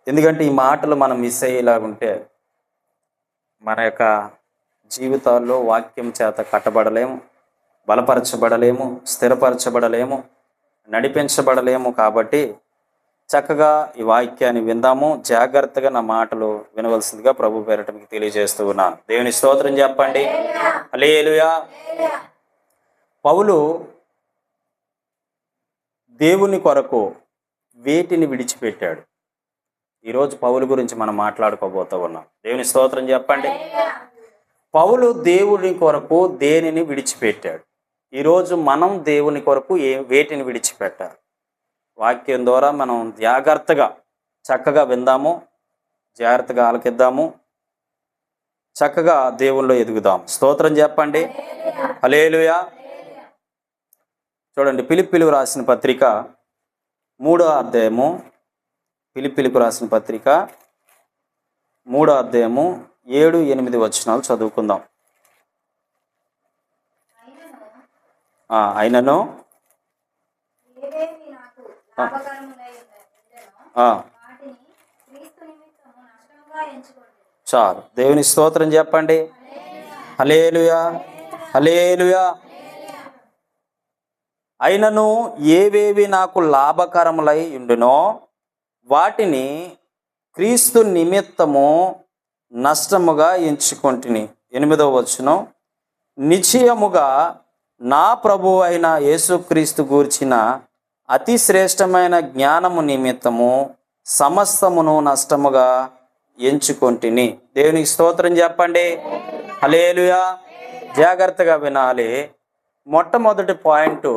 ఎందుకంటే ఈ మాటలు మనం మిస్ అయ్యేలాగుంటే మన యొక్క జీవితాల్లో వాక్యం చేత కట్టబడలేము, బలపరచబడలేము, స్థిరపరచబడలేము, నడిపించబడలేము. కాబట్టి చక్కగా ఈ వాక్యాన్ని విందాము. జాగ్రత్తగా నా మాటలు వినవలసిందిగా ప్రభు పేరట మీకు తెలియజేస్తూ ఉన్నాను. దేవుని స్తోత్రం చెప్పండి. హల్లెలూయా. పౌలు దేవుని కొరకు వేటిని విడిచిపెట్టాడు? ఈరోజు పౌలు గురించి మనం మాట్లాడుకోబోతూ ఉన్నాం. దేవుని స్తోత్రం చెప్పండి. పౌలు దేవుని కొరకు దేనిని విడిచిపెట్టాడు? ఈరోజు మనం దేవుని కొరకు వేటిని విడిచిపెట్టాలి? వాక్యం ద్వారా మనం జాగ్రత్తగా చక్కగా విందాము, జాగ్రత్తగా ఆలకిద్దాము, చక్కగా దేవుల్లో ఎదుగుదాం. స్తోత్రం చెప్పండి. హల్లెలూయా. చూడండి, ఫిలిప్పీలకు రాసిన పత్రిక 3వ అధ్యాయము, ఫిలిప్పీలకు రాసిన పత్రిక 3వ అధ్యాయము 7-8 వచనాలు చదువుకుందాం. అయినను చాలు. దేవుని స్తోత్రం చెప్పండి. హల్లెలూయా. హల్లెలూయా. అయినను ఏవేవి నాకు లాభకరములై ఉండునో వాటిని క్రీస్తు నిమిత్తము నష్టముగా ఎంచుకొంటిని. 8వ వచనం, నిశ్చయముగా నా ప్రభువు అయిన యేసుక్రీస్తు గూర్చిన అతి శ్రేష్టమైన జ్ఞానము నిమిత్తము సమస్తమును నష్టముగా ఎంచుకొంటిని. దేవునికి స్తోత్రం చెప్పండి. హల్లెలూయా. జాగ్రత్తగా వినాలి. మొట్టమొదటి పాయింట్,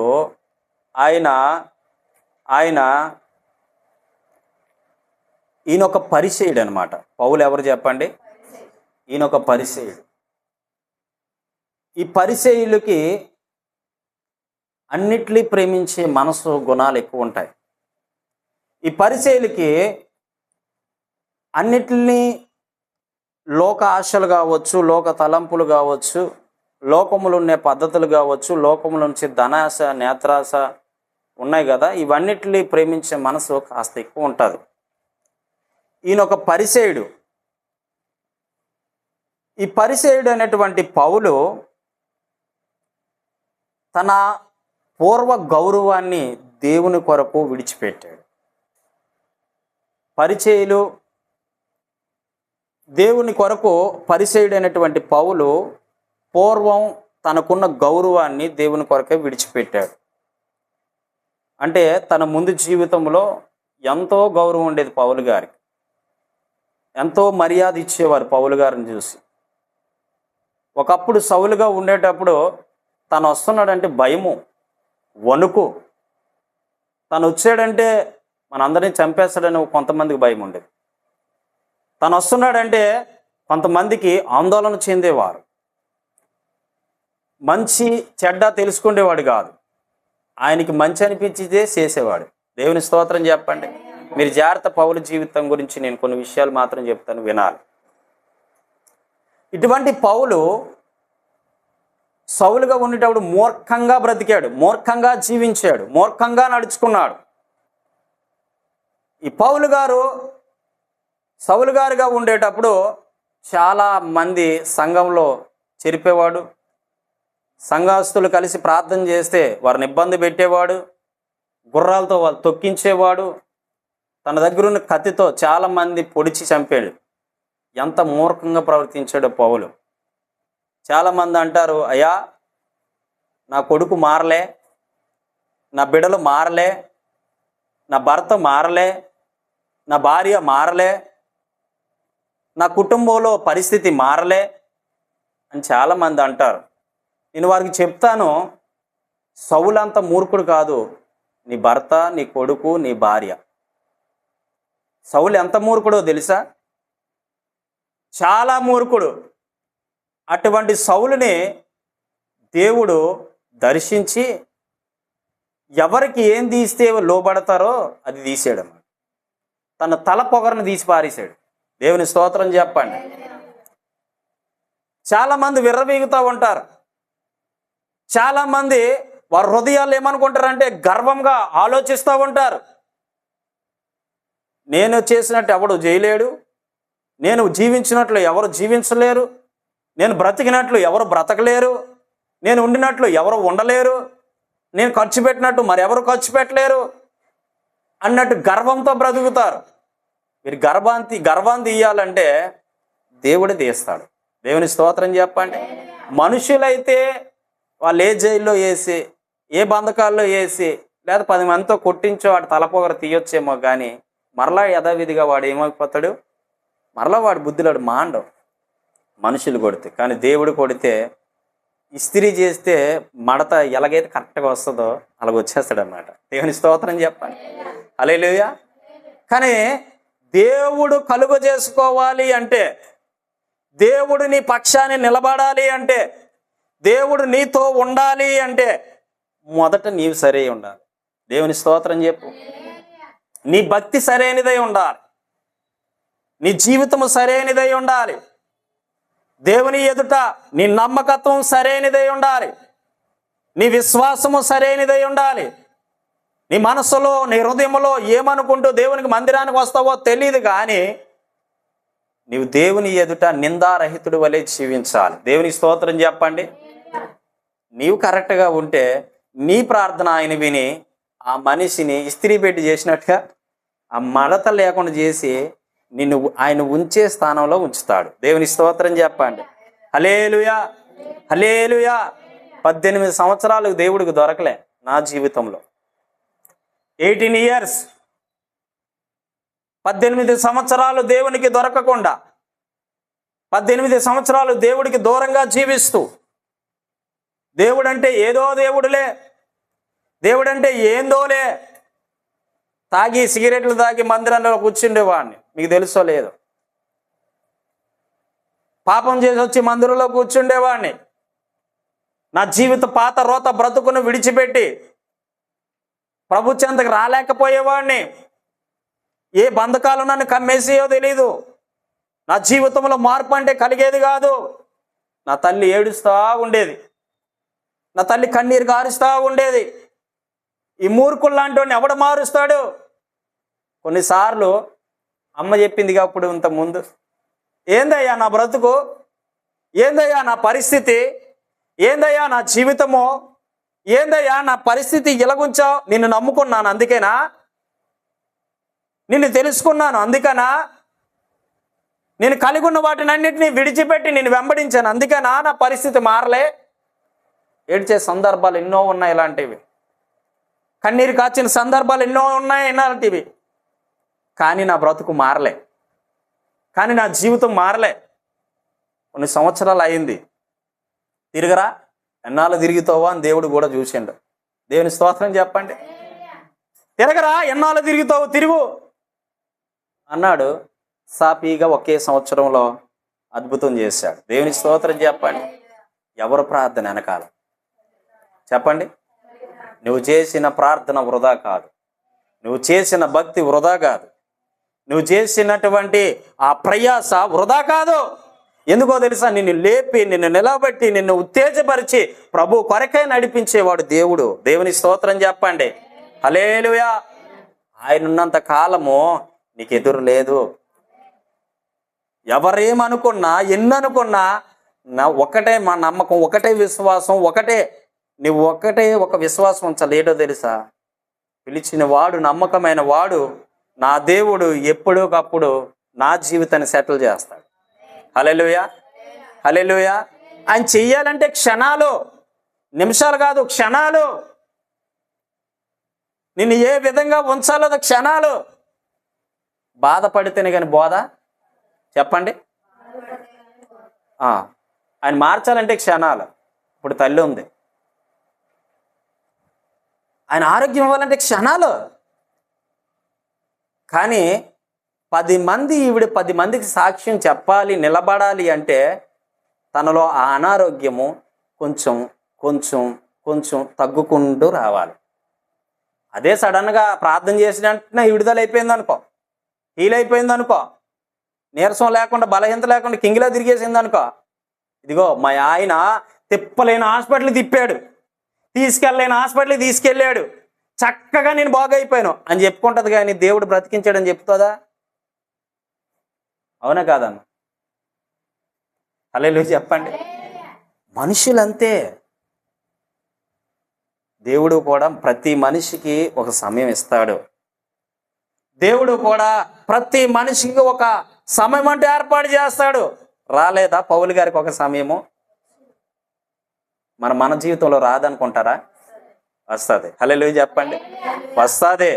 ఈయన ఒక పరిసయ్యుడు అనమాట. పౌలు ఎవరు చెప్పండి? ఈయన ఒక పరిసయ్యుడు. ఈ పరిసయ్యులకి అన్నిటినీ ప్రేమించే మనసు గుణాలు ఎక్కువ ఉంటాయి. ఈ పరిసయ్యులకి అన్నిటినీ లోక ఆశలు కావచ్చు, లోక తలంపులు కావచ్చు, లోకములు ఉండే పద్ధతులు కావచ్చు, లోకముల నుంచి ధనాశ, నేత్రాశ ఉన్నాయి కదా, ఇవన్నిటినీ ప్రేమించే మనసు కాస్త ఎక్కువ ఉంటుంది. ఈయన ఒక పరిసయ్యుడు. ఈ పరిసయ్యుడు అనేటువంటి పౌలు తన పూర్వ గౌరవాన్ని దేవుని కొరకు విడిచిపెట్టాడు. పరిచయులు దేవుని కొరకు పరిసయ్యుడు అనేటువంటి పౌలు పూర్వం తనకున్న గౌరవాన్ని దేవుని కొరకే విడిచిపెట్టాడు. అంటే తన ముందు జీవితంలో ఎంతో గౌరవం ఉండేది పౌలు గారికి, ఎంతో మర్యాద ఇచ్చేవారు పౌలు గారిని చూసి. ఒకప్పుడు సౌలుగా ఉండేటప్పుడు తను వస్తున్నాడంటే భయము, వణుకు. తను వచ్చాడంటే మనందరినీ చంపేస్తాడని కొంతమందికి భయం ఉండేది. తను వస్తున్నాడంటే కొంతమందికి ఆందోళన చెందేవారు. మంచి చెడ్డ తెలుసుకునేవాడు కాదు, ఆయనకి మంచి అనిపించితే చేసేవాడు. దేవుని స్తోత్రం చెప్పండి. మీరు జాగ్రత్త. పౌలు జీవితం గురించి నేను కొన్ని విషయాలు మాత్రం చెప్తాను, వినాలి. ఇటువంటి పౌలు సౌలుగా ఉండేటప్పుడు మూర్ఖంగా బ్రతికాడు, మూర్ఖంగా జీవించాడు, మూర్ఖంగా నడుచుకున్నాడు. ఈ పౌలు గారు సౌలు గారుగా ఉండేటప్పుడు చాలా మంది సంఘంలో చెరిపేవాడు. సంఘస్థులు కలిసి ప్రార్థన చేస్తే వారిని ఇబ్బంది పెట్టేవాడు, గుర్రాలతో వాళ్ళు తొక్కించేవాడు, తన దగ్గర ఉన్న కత్తితో చాలామంది పొడిచి చంపాడు. ఎంత మూర్ఖంగా ప్రవర్తించాడో పౌలు. చాలామంది అంటారు, అయ్యా నా కొడుకు మారలే, నా బిడ్డలు మారలే, నా భర్త మారలే, నా భార్య మారలే, నా కుటుంబంలో పరిస్థితి మారలే అని చాలామంది అంటారు. నేను వారికి చెప్తాను, సౌలంత మూర్ఖుడు కాదు నీ భర్త, నీ కొడుకు, నీ భార్య. సౌలు ఎంత మూర్ఖుడో తెలుసా? చాలా మూర్ఖుడు. అటువంటి సౌలుని దేవుడు దర్శించి ఎవరికి ఏం తీస్తే లోబడతారో అది తీసాడు. తన తల పొగరను తీసి పారేశాడు. దేవుని స్తోత్రం చెప్పండి. చాలామంది విర్రవీగుతూ ఉంటారు. చాలామంది వారి హృదయాలు ఏమనుకుంటారంటే గర్వంగా ఆలోచిస్తూ ఉంటారు. నేను చేసినట్టు ఎవడు చేయలేడు, నేను జీవించినట్లు ఎవరు జీవించలేరు, నేను బ్రతికినట్లు ఎవరు బ్రతకలేరు, నేను ఉండినట్లు ఎవరు ఉండలేరు, నేను ఖర్చు పెట్టినట్టు మరెవరు ఖర్చు పెట్టలేరు అన్నట్టు గర్వంతో బ్రతుకుతారు. మీరు గర్వాన్ని తీయాలంటే దేవుడే తీస్తాడు. దేవుని స్తోత్రం చెప్పండి. మనుషులైతే వాళ్ళు ఏ జైల్లో వేసి, ఏ బంధకాల్లో వేసి, లేదా 10 మందితో కొట్టించో వాడు తలపోగర తీయొచ్చేమో, కానీ మరలా యథావిధిగా వాడు ఏమైపోతాడు, మరలా వాడు బుద్ధిలాడు మాండం మనుషులు కొడితే. కానీ దేవుడు కొడితే ఇస్త్రీ చేస్తే మడత ఎలాగైతే కరెక్ట్గా వస్తుందో అలాగ వచ్చేస్తాడు అన్నమాట. దేవుని స్తోత్రం చెప్పండి. హల్లెలూయా. కానీ దేవుడు కలుగ చేసుకోవాలి అంటే, దేవుడు నీ పక్షాన్ని నిలబడాలి అంటే, దేవుడు నీతో ఉండాలి అంటే మొదట నీవు సరే ఉండాలి. దేవుని స్తోత్రం చెప్పు. నీ భక్తి సరైనదై ఉండాలి, నీ జీవితము సరైనదై ఉండాలి, దేవుని ఎదుట నీ నమ్మకత్వం సరైనదై ఉండాలి, నీ విశ్వాసము సరైనదై ఉండాలి. నీ మనసులో నీ హృదయంలో ఏమనుకుంటూ దేవునికి మందిరానికి వస్తావో తెలియదు, కానీ నీవు దేవుని ఎదుట నిందారహితుడు వలె జీవించాలి. దేవుని స్తోత్రం చెప్పండి. నీవు కరెక్ట్గా ఉంటే నీ ప్రార్థన ఆయన విని ఆ మనిషిని ఇస్త్రీ పెట్టి చేసినట్టుగా ఆ మడత లేకుండా చేసి నిన్ను ఆయన ఉంచే స్థానంలో ఉంచుతాడు. దేవుని స్తోత్రం చెప్పండి. హల్లెలూయా, హల్లెలూయా. 18 సంవత్సరాలు దేవుడికి దొరకలే నా జీవితంలో. 18 years, 18 సంవత్సరాలు దేవునికి దొరకకుండా, 18 సంవత్సరాలు దేవుడికి దూరంగా జీవిస్తూ, దేవుడంటే ఏదో దేవుడులే, దేవుడంటే ఏందోలే, తాగి సిగరెట్లు తాగి మందిరంలో కూర్చుండేవాడిని. మీకు తెలుసో లేదు. పాపం చేసి వచ్చి మందిరంలో కూర్చుండేవాడిని. నా జీవిత పాత రోత బ్రతుకును విడిచిపెట్టి ప్రభు చెంతకు రాలేకపోయేవాడిని. ఏ బంధకాలు నన్ను కమ్మేసేయో తెలీదు. నా జీవితంలో మార్పు అంటే కలిగేది కాదు. నా తల్లి ఏడుస్తూ ఉండేది, నా తల్లి కన్నీరు కారుస్తూ ఉండేది. ఈ మూర్ఖులు లాంటి ఎవడు మారుస్తాడు? కొన్నిసార్లు అమ్మ చెప్పిందిగా అప్పుడు ఇంత ముందు, ఏందయ్యా నా బ్రతుకు, ఏందయ్యా నా పరిస్థితి, ఏందయ్యా నా జీవితము, ఏందయ్యా నా పరిస్థితి ఇలాగుంచావు? నిన్ను నమ్ముకున్నాను అందుకేనా, నిన్ను తెలుసుకున్నాను అందుకనా, నేను కలిగి ఉన్న వాటిని అన్నింటినీ విడిచిపెట్టి నేను వెంబడించాను అందుకేనా నా పరిస్థితి మారలే? ఏడ్చే సందర్భాలు ఎన్నో ఉన్నాయి ఇలాంటివి. కన్నీరు కాచిన సందర్భాలు ఎన్నో ఉన్నాయి ఇలాంటివి. కానీ నా బ్రతుకు మారలే, కానీ నా జీవితం మారలే. కొన్ని సంవత్సరాలు అయింది. తిరగరా, ఎన్నాళ్ళు తిరుగుతావా అని దేవుడు కూడా చూసిండు. దేవుని స్తోత్రం చెప్పండి. తిరగరా, ఎన్నాళ్ళు తిరుగుతావు, తిరుగు అన్నాడు. సాపీగా ఒకే సంవత్సరంలో అద్భుతం చేశాడు. దేవుని స్తోత్రం చెప్పండి. ఎవరు ప్రార్థన వెనకాల చెప్పండి? నువ్వు చేసిన ప్రార్థన వృధా కాదు, నువ్వు చేసిన భక్తి వృధా కాదు, నువ్వు చేసినటువంటి ఆ ప్రయాస వృధా కాదు. ఎందుకో తెలుసా? నిన్ను లేపి, నిన్ను నిలబెట్టి, నిన్ను ఉత్తేజపరిచి ప్రభు కొరకై నడిపించేవాడు దేవుడు. దేవుని స్తోత్రం చెప్పండి. హల్లెలూయా. ఆయన ఉన్నంత కాలము నీకు ఎదురు లేదు. ఎవరేమనుకున్నా, ఎన్ననుకున్నా, ఒకటే మా నమ్మకం, ఒకటే విశ్వాసం, ఒకటే. నువ్వు ఒకటే ఒక విశ్వాసం ఉంచలేడో తెలుసా? పిలిచిన వాడు, నమ్మకమైన వాడు, నా దేవుడు ఎప్పుడోకప్పుడు నా జీవితాన్ని సెటిల్ చేస్తాడు. హల్లెలూయా, హల్లెలూయా. ఆయన చెయ్యాలంటే క్షణాలు, నిమిషాలు కాదు, క్షణాలు. నిన్ను ఏ విధంగా ఉంచాలో క్షణాలు. బాధపడితేనే కానీ బోధ చెప్పండి. ఆయన మార్చాలంటే క్షణాలు. ఇప్పుడు తల్లి ఉంది, ఆయన ఆరోగ్యం ఇవ్వాలంటే క్షణాలు. కానీ 10 మంది, ఈవిడ 10 మందికి సాక్ష్యం చెప్పాలి, నిలబడాలి అంటే తనలో ఆ అనారోగ్యము కొంచెం కొంచెం కొంచెం తగ్గుకుంటూ రావాలి. అదే సడన్గా ప్రార్థన చేసిన వెంటనే విడుదల అయిపోయింది అనుకో, హీల్ అయిపోయింది అనుకో, నీరసం లేకుండా, బలహీనత లేకుండా కింగిలా తిరిగేసింది అనుకో, ఇదిగో మా ఆయన తిప్పలేని హాస్పిటల్ తిప్పాడు, తీసుకెళ్ళలేని హాస్పిటల్కి తీసుకెళ్ళాడు, చక్కగా నేను బాగైపోయాను అని చెప్పుకుంటుంది, కానీ దేవుడు బ్రతికించాడని చెప్తుందా? అవునా కాదన్న? హల్లెలూయా చెప్పండి. మనుషులంతే. దేవుడు కూడా ప్రతి మనిషికి ఒక సమయం ఇస్తాడు. దేవుడు కూడా ప్రతి మనిషికి ఒక సమయం అంటే ఏర్పాటు చేస్తాడు. రాలేదా పౌలు గారికి ఒక సమయము? మన జీవితంలో రాదనుకుంటారా? వస్తుంది. హల్లెలూయా చెప్పండి. వస్తుంది.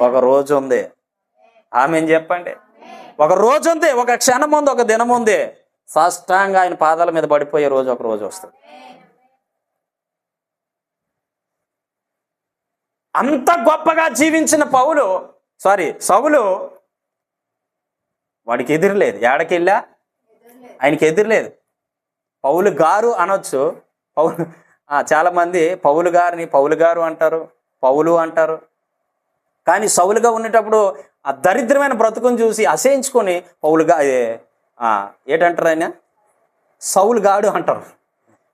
ఒక రోజు ఉంది. ఆమేన్ చెప్పండి. ఒక రోజు ఉంది, ఒక క్షణం ఉంది, ఒక దినం ఉంది. సాష్టాంగా ఆయన పాదాల మీద పడిపోయే రోజు ఒక రోజు వస్తుంది. అంత గొప్పగా జీవించిన సౌలు వాడికి ఎదురులేదు. ఏడకెళ్ళా ఆయనకి ఎదురులేదు. పౌలు గారు అనొచ్చు. చాలా మంది పౌలు గారిని పౌలు గారు అంటారు, పౌలు అంటారు. కానీ సౌలుగా ఉండేటప్పుడు ఆ దరిద్రమైన బ్రతుకుని చూసి అసహించుకొని ఏంటంటారు ఆయన? సౌలు గాడు అంటారు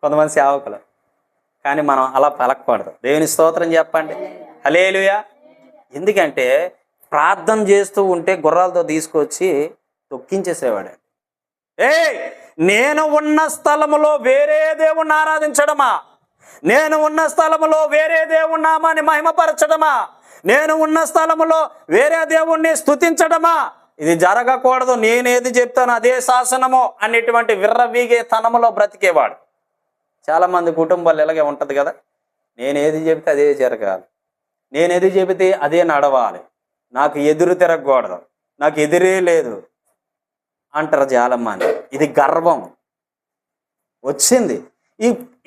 కొంతమంది సేవకులు. కానీ మనం అలా పలకకూడదు. దేవుని స్తోత్రం చెప్పండి. హల్లెలూయా. ఎందుకంటే ప్రార్థన చేస్తూ ఉంటే గుర్రాలతో తీసుకొచ్చి తొక్కించేసేవాడు. నేను ఉన్న స్థలములో వేరే దేవుణ్ణి ఆరాధించడమా? నేను ఉన్న స్థలములో వేరే దేవుని నామాన్ని మహిమపరచడమా? నేను ఉన్న స్థలములో వేరే దేవుణ్ణి స్తుతించడమా? ఇది జరగకూడదు. నేనేది చెప్తాను అదే శాసనము అనేటువంటి విర్రవీగే తనములో బ్రతికేవాడు. చాలామంది కుటుంబాలు ఇలాగే ఉంటుంది కదా. నేనేది చెబితే అదే జరగాలి, నేనేది చెబితే అదే నడవాలి, నాకు ఎదురు తిరగకూడదు, నాకు ఎదురే లేదు అంటారు చాలామంది. ఇది గర్వం వచ్చింది.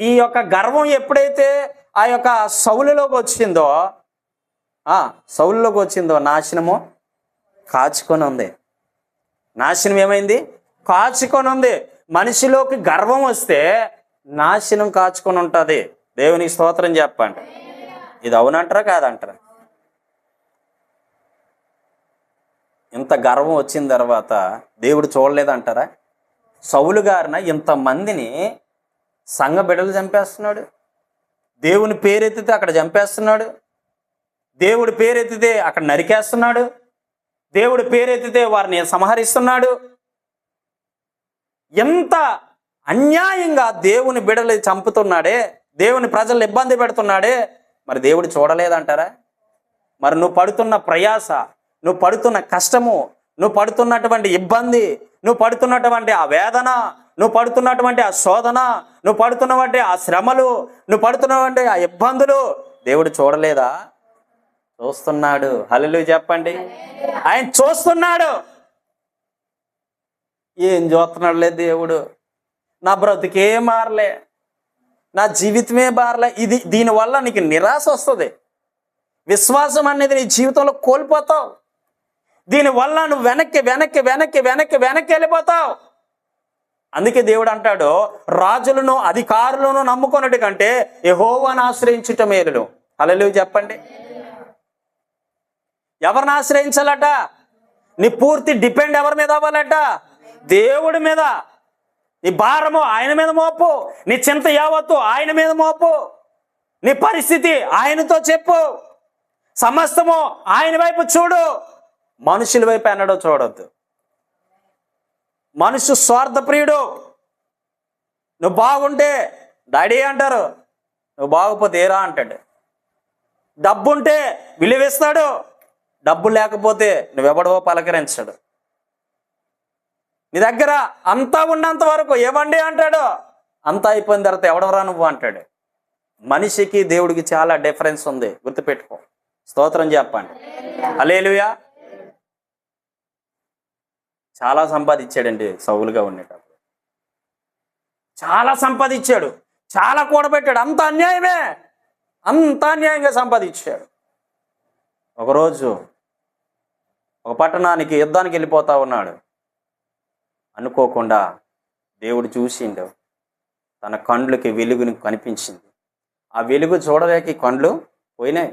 ఈ యొక్క గర్వం ఎప్పుడైతే ఆ యొక్క సౌలులోకి వచ్చిందో నాశనము కాచుకొని ఉంది. నాశనం ఏమైంది? కాచుకొని ఉంది. మనిషిలోకి గర్వం వస్తే నాశనం కాచుకొని ఉంటుంది. దేవునికి స్తోత్రం చెప్పండి. ఇది అవునంటారా కాదంటారా? ఇంత గర్వం వచ్చిన తర్వాత దేవుడు చూడలేదంటారా? సౌలు గారిన ఇంతమందిని సంఘ బిడ్డలు చంపేస్తున్నాడు. దేవుని పేరెత్తితే అక్కడ చంపేస్తున్నాడు. దేవుడి పేరెత్తితే అక్కడ నరికేస్తున్నాడు. దేవుడి పేరెత్తితే వారిని సంహరిస్తున్నాడు. ఎంత అన్యాయంగా దేవుని బిడ్డలు చంపుతున్నాడే, దేవుని ప్రజలను ఇబ్బంది పెడుతున్నాడే. మరి దేవుడు చూడలేదంటారా? మరి నువ్వు పడుతున్న ప్రయాస, నువ్వు పడుతున్న కష్టము, నువ్వు పడుతున్నటువంటి ఇబ్బంది, నువ్వు పడుతున్నటువంటి ఆ వేదన, నువ్వు పడుతున్నటువంటి ఆ శోధన, నువ్వు పడుతున్నటువంటి ఆ శ్రమలు, నువ్వు పడుతున్నటువంటి ఆ ఇబ్బందులు దేవుడు చూడలేదా? చూస్తున్నాడు. హల్లెలూయా చెప్పండి. ఆయన చూస్తున్నాడు. ఏం చూస్తున్నాడు? లేదు దేవుడు, నా బ్రతుకే మారలే, నా జీవితమే మారలే. దీనివల్ల నీకు నిరాశ వస్తుంది. విశ్వాసం అనేది నీ జీవితంలో కోల్పోతావు. దీనివల్ల నువ్వు వెనక్కి వెళ్ళిపోతావు. అందుకే దేవుడు అంటాడు, రాజులను అధికారులను నమ్ముకున్నట్టు కంటే యెహోవాను ఆశ్రయించుట మేలు. హల్లెలూయా చెప్పండి. ఎవరిని ఆశ్రయించాలట? నీ పూర్తి డిపెండ్ ఎవరి మీద అవ్వాలట? దేవుడి మీద. నీ భారము ఆయన మీద మోపు, నీ చింత యావత్తు ఆయన మీద మోపు, నీ పరిస్థితి ఆయనతో చెప్పు, సమస్తము ఆయన వైపు చూడు. మనుషుల వైపు ఎన్నడో చూడొద్దు. మనుషు స్వార్థప్రియుడు. నువ్వు బాగుంటే డాడీ అంటారు, నువ్వు బాగుపోతే ఏరా అంటాడు. డబ్బుంటే విలువిస్తాడు, డబ్బు లేకపోతే నువ్వెవడవో పలకరించాడు. నీ దగ్గర అంతా ఉన్నంత వరకు ఏవండి అంటాడు, అంతా అయిపోయిన తర్వాత ఎవడవరా నువ్వు అంటాడు. మనిషికి దేవుడికి చాలా డిఫరెన్స్ ఉంది, గుర్తుపెట్టుకో. స్తోత్రం చెప్పండి. హల్లెలూయా. చాలా సంపాదించాడండి సౌలుగా ఉండేటప్పుడు. చాలా సంపాదించాడు, చాలా కూడబెట్టాడు. అంత అన్యాయంగా సంపాదించాడు. ఒకరోజు ఒక పట్టణానికి యుద్ధానికి వెళ్ళిపోతా ఉన్నాడు. అనుకోకుండా దేవుడు చూసిండు, తన కండ్లకి వెలుగుని కనిపించింది. ఆ వెలుగు చూడలేక కండ్లు పోయినాయి.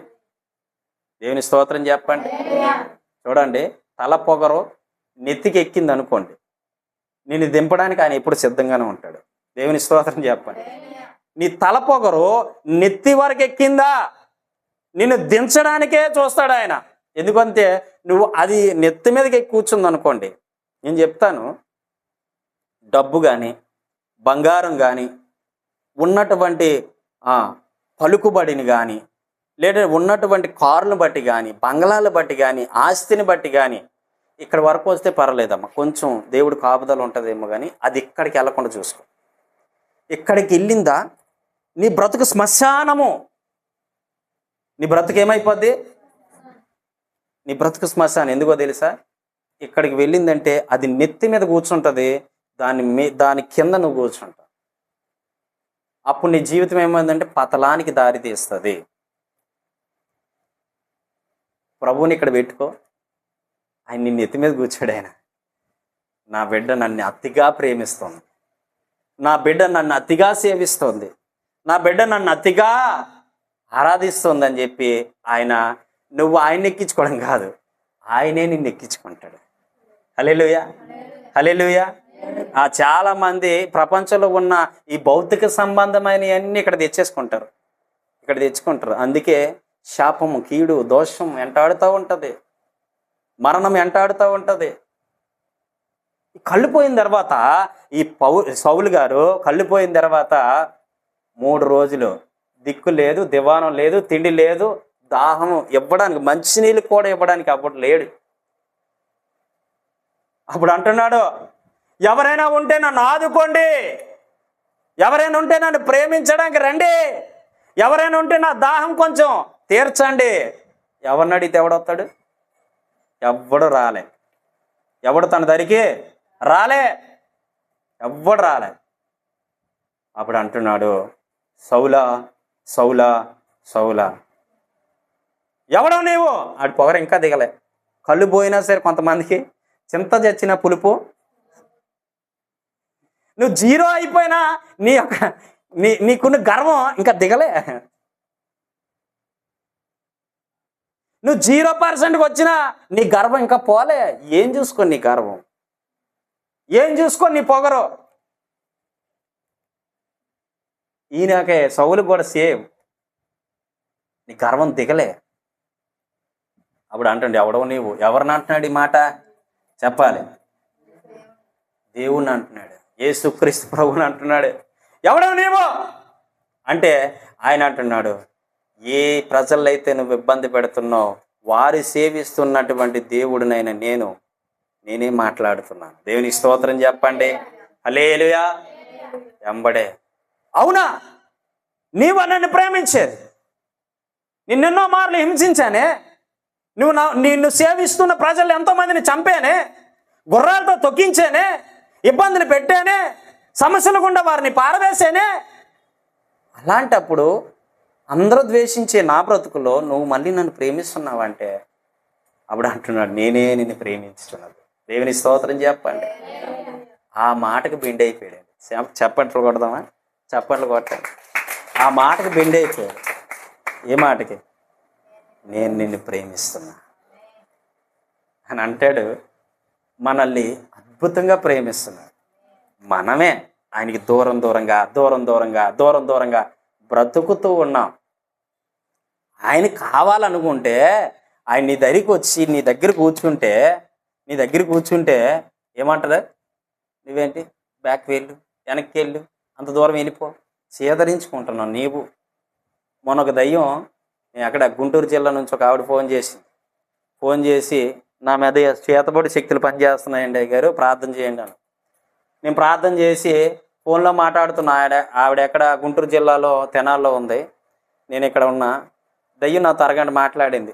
దేవుని స్తోత్రం చెప్పండి. చూడండి, తల పొగరు నెత్తికి ఎక్కింది అనుకోండి, నిన్ను దింపడానికి ఆయన ఎప్పుడు సిద్ధంగానే ఉంటాడు. దేవుని స్తోత్రం చెప్పండి. నీ తల పొగరు నెత్తి వరకు ఎక్కిందా, నిన్ను దించడానికే చూస్తాడు ఆయన. ఎందుకంటే నువ్వు అది నెత్తి మీదకి కూర్చుంది అనుకోండి, నేను చెప్తాను, డబ్బు కానీ బంగారం కానీ ఉన్నటువంటి పలుకుబడిని కానీ, లేదా ఉన్నటువంటి కారుని బట్టి కానీ, బంగ్లాలు బట్టి కానీ, ఆస్తిని బట్టి కానీ ఇక్కడ వరకు వస్తే పర్లేదమ్మా, కొంచెం దేవుడు కాపుదలు ఉంటుందేమో, కానీ అది ఇక్కడికి వెళ్ళకుండా చూసుకో. ఇక్కడికి వెళ్ళిందా నీ బ్రతుకు శ్మశానము. నీ బ్రతుకు ఏమైపోద్ది? నీ బ్రతుకు శ్మశానం. ఎందుకో తెలుసా? ఇక్కడికి వెళ్ళిందంటే అది నెత్తి మీద కూర్చుంటుంది, దాని కింద నువ్వు కూర్చుంటావు. అప్పుడు నీ జీవితం ఏమైందంటే పతలానికి దారి తీస్తుంది. ప్రభువుని ఇక్కడ పెట్టుకో. ఆయన నిన్ను ఎత్తి మీద కూర్చోడు. ఆయన, నా బిడ్డ నన్ను అతిగా ప్రేమిస్తుంది, నా బిడ్డ నన్ను అతిగా సేవిస్తుంది, నా బిడ్డ నన్ను అతిగా ఆరాధిస్తుంది అని చెప్పి నువ్వు ఆయన్ని ఎక్కించుకోవడం కాదు, ఆయనే నిన్ను ఎక్కించుకుంటాడు. హల్లెలూయా, హల్లెలూయా. చాలామంది ప్రపంచంలో ఉన్న ఈ భౌతిక సంబంధమైనవన్నీ ఇక్కడ తెచ్చుకుంటారు. అందుకే శాపము, కీడు, దోషం వెంటాడుతూ ఉంటుంది, మరణం వెంటాడుతూ ఉంటుంది. కళ్ళు పోయిన తర్వాత ఈ సౌలు గారు కళ్ళు పోయిన తర్వాత 3 రోజులు దిక్కు లేదు, దివానం లేదు, తిండి లేదు, దాహం ఇవ్వడానికి, మంచినీళ్ళు కూడా ఇవ్వడానికి అప్పుడు లేడు. అప్పుడు అంటున్నాడు, ఎవరైనా ఉంటే నన్ను ఆదుకోండి, ఎవరైనా ఉంటే నన్ను ప్రేమించడానికి రండి, ఎవరైనా ఉంటే నా దాహం కొంచెం తీర్చండి. ఎవరిని అడిగితే ఎవడొస్తాడు? ఎవ్వడు రాలే. ఎవడు తన దరికి రాలే, ఎవ్వడు రాలే. అప్పుడు అంటున్నాడు, సౌలా సౌలా సౌలా, ఎవడో నీవు? ఆడి పొగర ఇంకా దిగలే. కళ్ళు పోయినా సరే కొంతమందికి చింత చచ్చిన పులుపు. నువ్వు 0 అయిపోయినా నీకున్న గర్వం ఇంకా దిగలే. నువ్వు 0% వచ్చినా నీ గర్వం ఇంకా పోలే. ఏం చూసుకొని నీ గర్వం, ఏం చూసుకొని నీ పొగరు? ఈయనకే సౌలు కూడా సేమ్, నీ గర్వం దిగలే. అప్పుడు అంటుండే, ఎవడో నీవు? ఎవరిని అంటున్నాడు ఈ మాట? చెప్పాలి. దేవుణ్ణి అంటున్నాడు, యేసుక్రీస్తు ప్రభువుని అంటున్నాడు. ఎవడో నీవు అంటే ఆయన అంటున్నాడు, ఏ ప్రజలైతే నువ్వు ఇబ్బంది పెడుతున్నావు వారి సేవిస్తున్నటువంటి దేవుడినైనా నేనే మాట్లాడుతున్నాను. దేవుని స్తోత్రం చెప్పండి. హల్లెలూయా. ఎంబడే, అవునా నీవు నన్ను ప్రేమించేది, నిన్నెన్నో మార్లు హింసించానే, నిన్ను సేవిస్తున్న ప్రజలు ఎంతోమందిని చంపానే, గుర్రాలతో తొక్కించానే, ఇబ్బందులు పెట్టానే, సమస్యలు గుండా వారిని పారవేసానే. అలాంటప్పుడు అందరూ ద్వేషించే నా బ్రతుకులో నువ్వు మళ్ళీ నన్ను ప్రేమిస్తున్నావంటే అప్పుడు అంటున్నాడు, నేనే నిన్ను ప్రేమించుతున్నది. దేవుని స్తోత్రం చెప్పండి. ఆ మాటకు బెండ్ అయిపోయాడు. చప్పట్లు కొడదామా? చప్పట్లు కొట్టండి. ఆ మాటకు బెండ్ అయిపోయాడు. ఏ మాటకి? నేను నిన్ను ప్రేమిస్తున్నా అని అంటాడు. మనల్ని అద్భుతంగా ప్రేమిస్తున్నాడు. మనమే ఆయనకి దూరం దూరంగా బ్రతుకుతూ ఉన్నాం. ఆయన కావాలనుకుంటే ఆయన నీ దగ్గరికి వచ్చి నీ దగ్గర కూర్చుంటే ఏమంటదా? నువ్వేంటి బ్యాక్ వెళ్ళు, వెనక్కి వెళ్ళు, అంత దూరం వెళ్ళిపో, చేదరించుకుంటున్నావు నీవు. మొన్న ఒక దయ్యం, నేను అక్కడ గుంటూరు జిల్లా నుంచి ఒక ఆవిడ ఫోన్ చేసి నా మీద చేతబడి శక్తులు పనిచేస్తున్నాయండి అయ్యగారు, ప్రార్థన చేయండి అని. నేను ప్రార్థన చేసి ఫోన్లో మాట్లాడుతున్నా. ఆవిడ ఎక్కడ గుంటూరు జిల్లాలో తెనాల్లో ఉంది, నేను ఇక్కడ ఉన్నా. దయ్యం నాతో అరగంట మాట్లాడింది.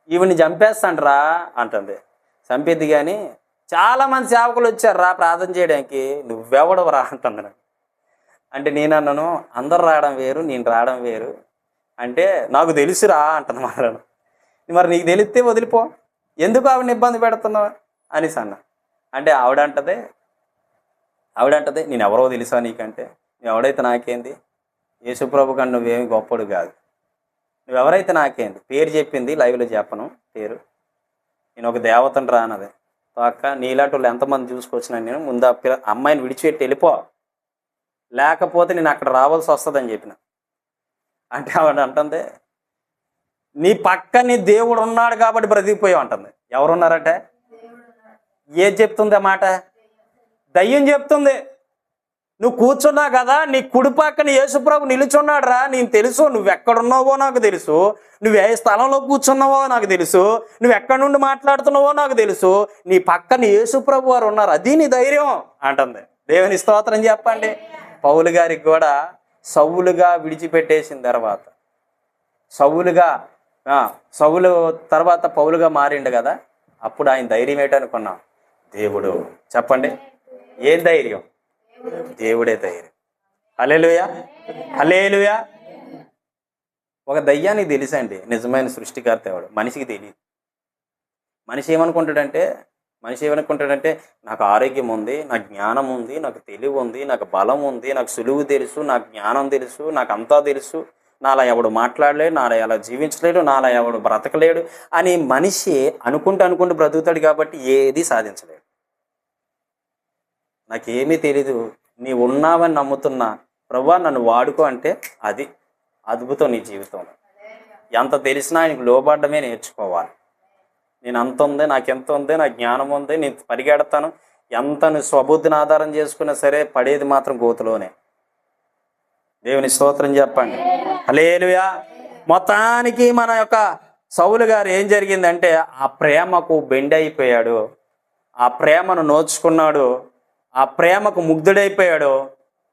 ఈవిని చంపేస్తాండ్రా అంటుంది. చంపేద్ది కానీ చాలామంది సేవకులు వచ్చారు రా ప్రార్థన చేయడానికి, నువ్వెవడవు రా అంటుంది. అంటే నేను అన్నాను, అందరు రావడం వేరు, నేను రావడం వేరు. అంటే నాకు తెలుసురా అంటుంది. మరి నీకు తెలిస్తే వదిలిపో, ఎందుకు ఆవిడని ఇబ్బంది పెడుతున్నావు అనేసి అన్న. అంటే ఆవిడంటది నేను ఎవరో తెలుసా నీకంటే, నువ్వెవడైతే నాకేంది, యేసుప్రభు కన్నా నువ్వేమి గొప్పడు కాదు, నువ్వెవరైతే నాకేంది. పేరు చెప్పింది, లైవ్లో చెప్పను పేరు. నేను ఒక దేవతను రానది అక్క, నీలాంటి వాళ్ళు ఎంతమంది చూసుకొచ్చినా నేను ముందు అమ్మాయిని విడిచిపెట్టి వెళ్ళిపో, లేకపోతే నేను అక్కడ రావాల్సి వస్తుందని చెప్పిన. అంటే ఆవిడ అంటుంది, నీ పక్కని దేవుడు ఉన్నాడు కాబట్టి బ్రతికిపోయావు అంటుంది. ఎవరున్నారట? ఏది చెప్తుంది ఆ మాట? దయ్యం చెప్తుంది. నువ్వు కూర్చున్నా కదా, నీ కుడి పక్కన యేసుప్రభు నిలుచున్నాడు రా, నేను తెలుసు. నువ్వు ఎక్కడున్నావో నాకు తెలుసు, నువ్వు ఏ స్థలంలో కూర్చున్నావో నాకు తెలుసు, నువ్వు ఎక్కడి నుండి మాట్లాడుతున్నావో నాకు తెలుసు, నీ పక్కన యేసుప్రభు వారు ఉన్నారు, అది నీ ధైర్యం అంటుంది. దేవుని స్తోత్రం చెప్పండి. పౌలు గారికి కూడా సౌలుగా విడిచిపెట్టేసిన తర్వాత, సౌలు తర్వాత పౌలుగా మారిండు కదా, అప్పుడు ఆయన ధైర్యం ఏంటనుకున్నాం? దేవుడు. చెప్పండి, ఏం ధైర్యం? దేవుడే ధైర్యం. హల్లెలూయా, హల్లెలూయా. ఒక దయ్యానికి తెలుసండి నిజమైన సృష్టికర్త ఎవడు, మనిషికి తెలియదు. మనిషి ఏమనుకుంటాడంటే నాకు ఆరోగ్యం ఉంది, నాకు జ్ఞానం ఉంది, నాకు తెలివి ఉంది, నాకు బలం ఉంది, నాకు సులువు తెలుసు, నాకు జ్ఞానం తెలుసు, నాకు అంతా తెలుసు, నాలా ఎవడు మాట్లాడలేడు, నాలా ఎలా జీవించలేడు, నాలా ఎవడు బ్రతకలేడు అని మనిషి అనుకుంటూ బ్రతుకుతాడు కాబట్టి ఏది సాధించలేడు. నాకేమీ తెలీదు, నీ ఉన్నావని నమ్ముతున్నా, ప్రభువా నన్ను వాడుకో అంటే అది అద్భుతం నీ జీవితంలో. ఎంత తెలిసినా ఆయనకు లోబడ్డమే నేర్చుకోవాలి. నేను అంత ఉంది, నాకు ఎంత ఉంది, నాకు జ్ఞానం ఉంది, నేను పరిగెడతాను, ఎంత నువ్వు స్వబుద్ధిని ఆధారం చేసుకున్నా సరే పడేది మాత్రం గోతులోనే. దేవుని స్తోత్రం చెప్పండి. హల్లెలూయా. మొత్తానికి మన యొక్క సౌలు గారు ఏం జరిగిందంటే ఆ ప్రేమకు బెండ్ అయిపోయాడు, ఆ ప్రేమను నోచుకున్నాడు, ఆ ప్రేమకు ముగ్ధుడైపోయాడు,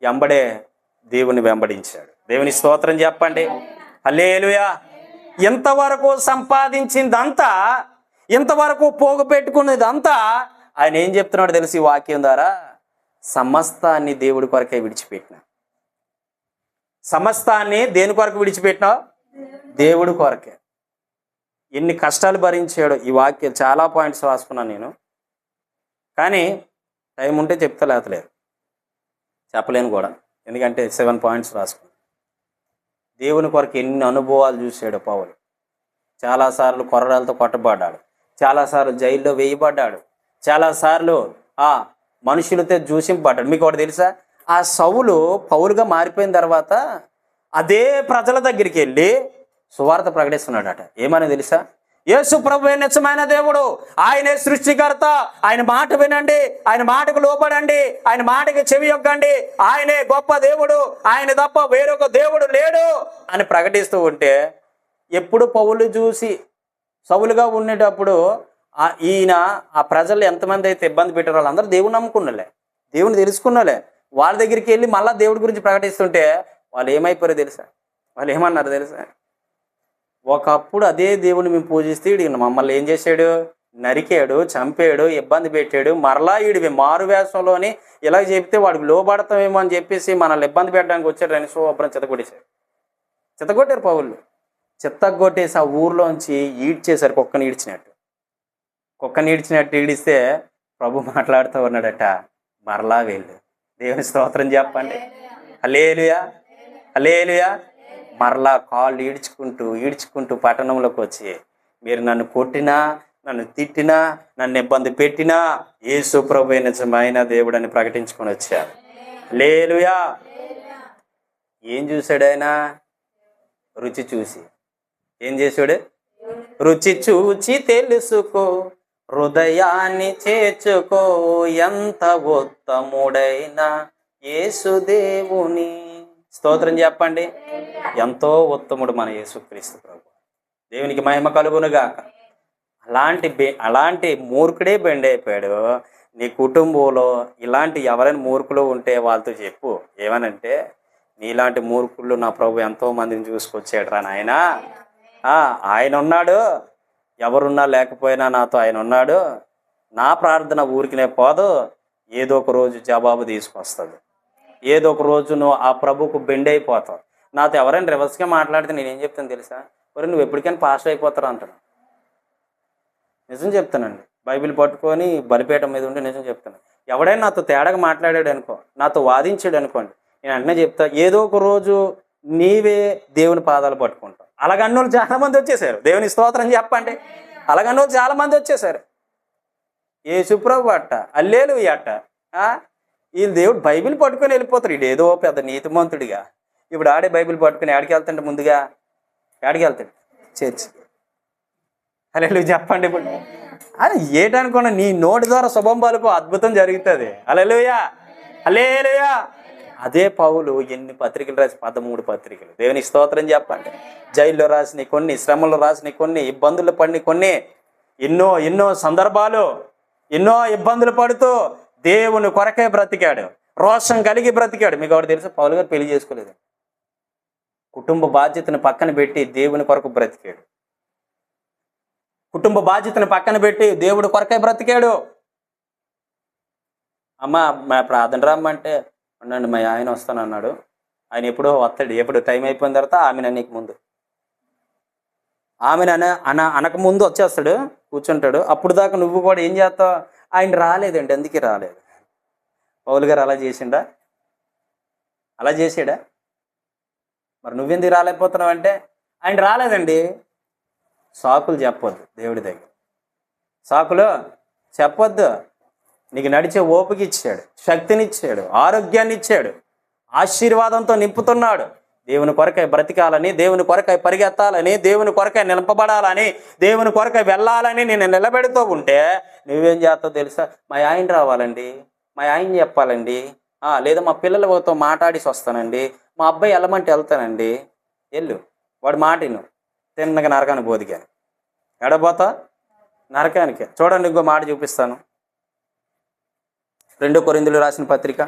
ఎంబడే దేవుని వెంబడించాడు. దేవుని స్తోత్రం చెప్పండి. హల్లెలూయా. ఇంతవరకు సంపాదించిందంతా, ఇంతవరకు పోగు పెట్టుకునేదంతా ఆయన ఏం చెప్తున్నాడు తెలిసి ఈ వాక్యం ద్వారా? సమస్తాన్ని దేవుడి కొరకే విడిచిపెట్టిన. సమస్తాన్ని దేని కొరకు విడిచిపెట్టినావు? దేవుడి కొరకే. ఎన్ని కష్టాలు భరించాడు. ఈ వాక్యం చాలా పాయింట్స్ రాసుకున్నాను నేను, కానీ టైం ఉంటే చెప్తా, లేతలేదు చెప్పలేను కూడా, ఎందుకంటే 7 పాయింట్స్ రాసుకున్నాను. దేవుని కొరకు ఎన్ని అనుభవాలు చూశాడు పౌలు. చాలాసార్లు కొర్రలతో కొట్టబడ్డాడు, చాలాసార్లు జైల్లో వేయబడ్డాడు, చాలాసార్లు మనుషులతో దూషింపబడ్డాడు. మీకు ఒకటి తెలుసా? ఆ సౌలు పౌలుగా మారిపోయిన తర్వాత అదే ప్రజల దగ్గరికి వెళ్ళి సువార్త ప్రకటిస్తున్నాడట. ఏమని తెలుసా? యేసు ప్రభువే నిజమైన దేవుడు, ఆయనే సృష్టికర్త, ఆయన మాట వినండి, ఆయన మాటకు లోబడండి, ఆయన మాటకి చెవి యొక్కండి, ఆయనే గొప్ప దేవుడు, ఆయన తప్ప వేరొక దేవుడు లేడు అని ప్రకటిస్తూ ఉంటే, ఎప్పుడు పౌలు చూసి సౌలుగా ఉండేటప్పుడు ఈయన ఆ ప్రజలు ఎంతమంది అయితే ఇబ్బంది పెట్టారో వాళ్ళందరూ దేవుని నమ్ముకున్నలే, దేవుని తెలుసుకున్నలే, వాళ్ళ దగ్గరికి వెళ్ళి మళ్ళీ దేవుడి గురించి ప్రకటిస్తుంటే వాళ్ళు ఏమైపోయారో తెలుసా? వాళ్ళు ఏమన్నారు తెలుసా? ఒకప్పుడు అదే దేవుని మేము పూజిస్తే వీడికి మమ్మల్ని ఏం చేశాడు? నరికాడు, చంపాడు, ఇబ్బంది పెట్టాడు. మరలా వీడివి మారు వేషంలోని ఇలా చెప్తే వాడికి లోబడతామేమో అని చెప్పేసి మనల్ని ఇబ్బంది పెట్టడానికి వచ్చాడు అని శుభ్రం చిత్తగొట్టారు పౌళ్ళు. చిత్తగొట్టేసి ఆ ఊర్లోంచి ఈడ్చేశారు, కుక్కని ఈడ్చినట్టు ఈడిస్తే ప్రభు మాట్లాడుతూ ఉన్నాడట, మరలా వెళ్ళు. దేవుని స్తోత్రం చెప్పండి. హల్లెలూయా, హల్లెలూయా. మరలా కాళ్ళు ఈడ్చుకుంటూ పట్టణంలోకి వచ్చి, మీరు నన్ను కొట్టినా, నన్ను తిట్టినా, నన్ను ఇబ్బంది పెట్టినా యేసు ప్రభువే నిజమైన దేవుడు అని ప్రకటించుకొని వచ్చారు. హల్లెలూయా. ఏం చూశాడు ఆయన? రుచి చూసి. ఏం చేశాడు? రుచి చూచి తెలుసుకో, హృదయాన్ని చేర్చుకో, ఎంత ఉత్తముడైన యేసు దేవుని. స్తోత్రం చెప్పండి. ఎంతో ఉత్తముడు మన యేసుక్రీస్తు ప్రభు. దేవునికి మహిమ కలుగునుగాక. అలాంటి మూర్ఖుడే బెండ్ అయిపోయాడు. నీ కుటుంబంలో ఇలాంటి ఎవరైనా మూర్ఖులు ఉంటే వాళ్ళతో చెప్పు, ఏమనంటే, నీలాంటి మూర్ఖులు నా ప్రభు ఎంతో మందిని చూసుకొచ్చాడు రా నాయన. ఆయన ఉన్నాడు, ఎవరున్నా లేకపోయినా నాతో ఆయన ఉన్నాడు. నా ప్రార్థన ఊరికినే పోదు, ఏదో ఒక రోజు జవాబు తీసుకొస్తుంది. ఏదో ఒక రోజు నువ్వు ఆ ప్రభుకు బెండ్ అయిపోతావు. నాతో ఎవరైనా రివర్స్గా మాట్లాడితే నేనేం చెప్తాను తెలుసా? మరి నువ్వు ఎప్పటికైనా పాస్ అయిపోతారు అంటాను. నిజం చెప్తానండి. బైబిల్ పట్టుకొని బలిపీఠం మీద ఉండి నిజం చెప్తాను. ఎవడైనా నాతో తేడాగా మాట్లాడాడు అనుకో, నాతో వాదించాడు అనుకోండి, నేను అన్నీ చెప్తా, ఏదో ఒక రోజు నీవే దేవుని పాదాలు పట్టుకుంటావు. అలాగన్నోళ్ళు చాలామంది వచ్చేసారు. దేవుని స్తోత్రం చెప్పండి. అలాగన్నోళ్ళు చాలామంది వచ్చేసారు. యేసుప్రభు అట్ట, హల్లెలూయా అట్ట. వీళ్ళు దేవుడు బైబిల్ పట్టుకొని వెళ్ళిపోతారు. ఇడు ఏదో పెద్ద నీతిమంతుడిగా. ఇప్పుడు ఆడే బైబిల్ పట్టుకుని ఏడికి వెళ్తాంటే ముందుగా ఏడికి వెళ్తాడు? చర్చికి. హల్లెలూయా చెప్పండి. ఇప్పుడు అని ఏటనుకున్నా నీ నోటి ద్వారా శుభం పలుకు, అద్భుతం జరుగుతుంది. హల్లెలూయా, హల్లెలూయా. అదే పౌలు ఎన్ని పత్రికలు రాసి, 13 పత్రికలు. దేవునికి స్తోత్రం చెప్పండి. జైల్లో రాసిన కొన్ని, శ్రమలో రాసిన కొన్ని, ఇబ్బందులు పడిన కొన్ని, ఎన్నో ఎన్నో సందర్భాలు, ఎన్నో ఇబ్బందులు పడుతూ దేవుని కొరకే బ్రతికాడు, రోషం కలిగి బ్రతికాడు. మీకు ఒకటి తెలుసు, పౌలు గారు పెళ్లి చేసుకోలేదు. కుటుంబ బాధ్యతను పక్కన పెట్టి దేవుని కొరకు బ్రతికాడు. కుటుంబ బాధ్యతను పక్కన పెట్టి దేవుడి కొరకే బ్రతికాడు. అమ్మ మా ప్రార్థన రమ్మంటే ఉండండి మా ఆయన వస్తానన్నాడు. ఆయన ఎప్పుడో వస్తాడు, ఎప్పుడు టైం అయిపోయిన తర్వాత ఆమెను నీకు ముందు, ఆమెను అనక ముందు వచ్చేస్తాడు, కూర్చుంటాడు. అప్పుడు దాకా నువ్వు కూడా ఏం చేస్తావు? ఆయన రాలేదండి అందుకే రాలేదు. పౌలు గారు అలా చేసిండా? అలా చేసాడా? మరి నువ్వెందుకు రాలేకపోతున్నావు అంటే, ఆయన రాలేదండి. సాకులు చెప్పొద్దు దేవుడి దగ్గర, సాకులు చెప్పొద్దు. నీకు నడిచే ఓపిక ఇచ్చాడు, శక్తినిచ్చాడు, ఆరోగ్యాన్ని ఇచ్చాడు, ఆశీర్వాదంతో నింపుతున్నాడు. దేవుని కొరకై బ్రతికాలని, దేవుని కొరకై పరిగెత్తాలని, దేవుని కొరకై నిలపబడాలని, దేవుని కొరకై వెళ్ళాలని నేను నిలబెడుతూ ఉంటే నువ్వేం చేస్తావు తెలుసా? మా ఆయన రావాలండి, మా ఆయన చెప్పాలండి, లేదా మా పిల్లలతో మాట్లాడేసి వస్తానండి, మా అబ్బాయి వెళ్ళమంటే వెళ్తానండి. వెళ్ళు, వాడు మాటిను, తిన్నగా నరకానికి బోదిగాను. ఎడబోతా నరకానికి. చూడండి, ఇంకో మాట చూపిస్తాను. 2 కొరింథీయులు రాసిన పత్రిక,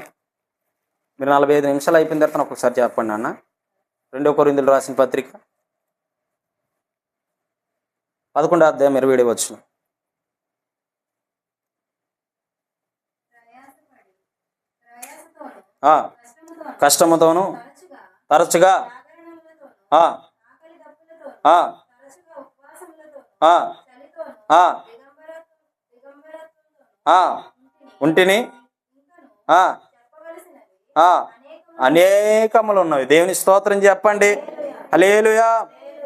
మీరు 45 నిమిషాలు అయిపోయిన తర్వాత ఒకసారి చెప్పండి అన్న. 2 కొరింథీయులు రాసిన పత్రిక 11వ అధ్యాయం 27వ వచనం. కష్టముతోను తరచుగా ఉంటిని అనేకములు ఉన్నవి. దేవుని స్తోత్రం చెప్పండి. హల్లెలూయా.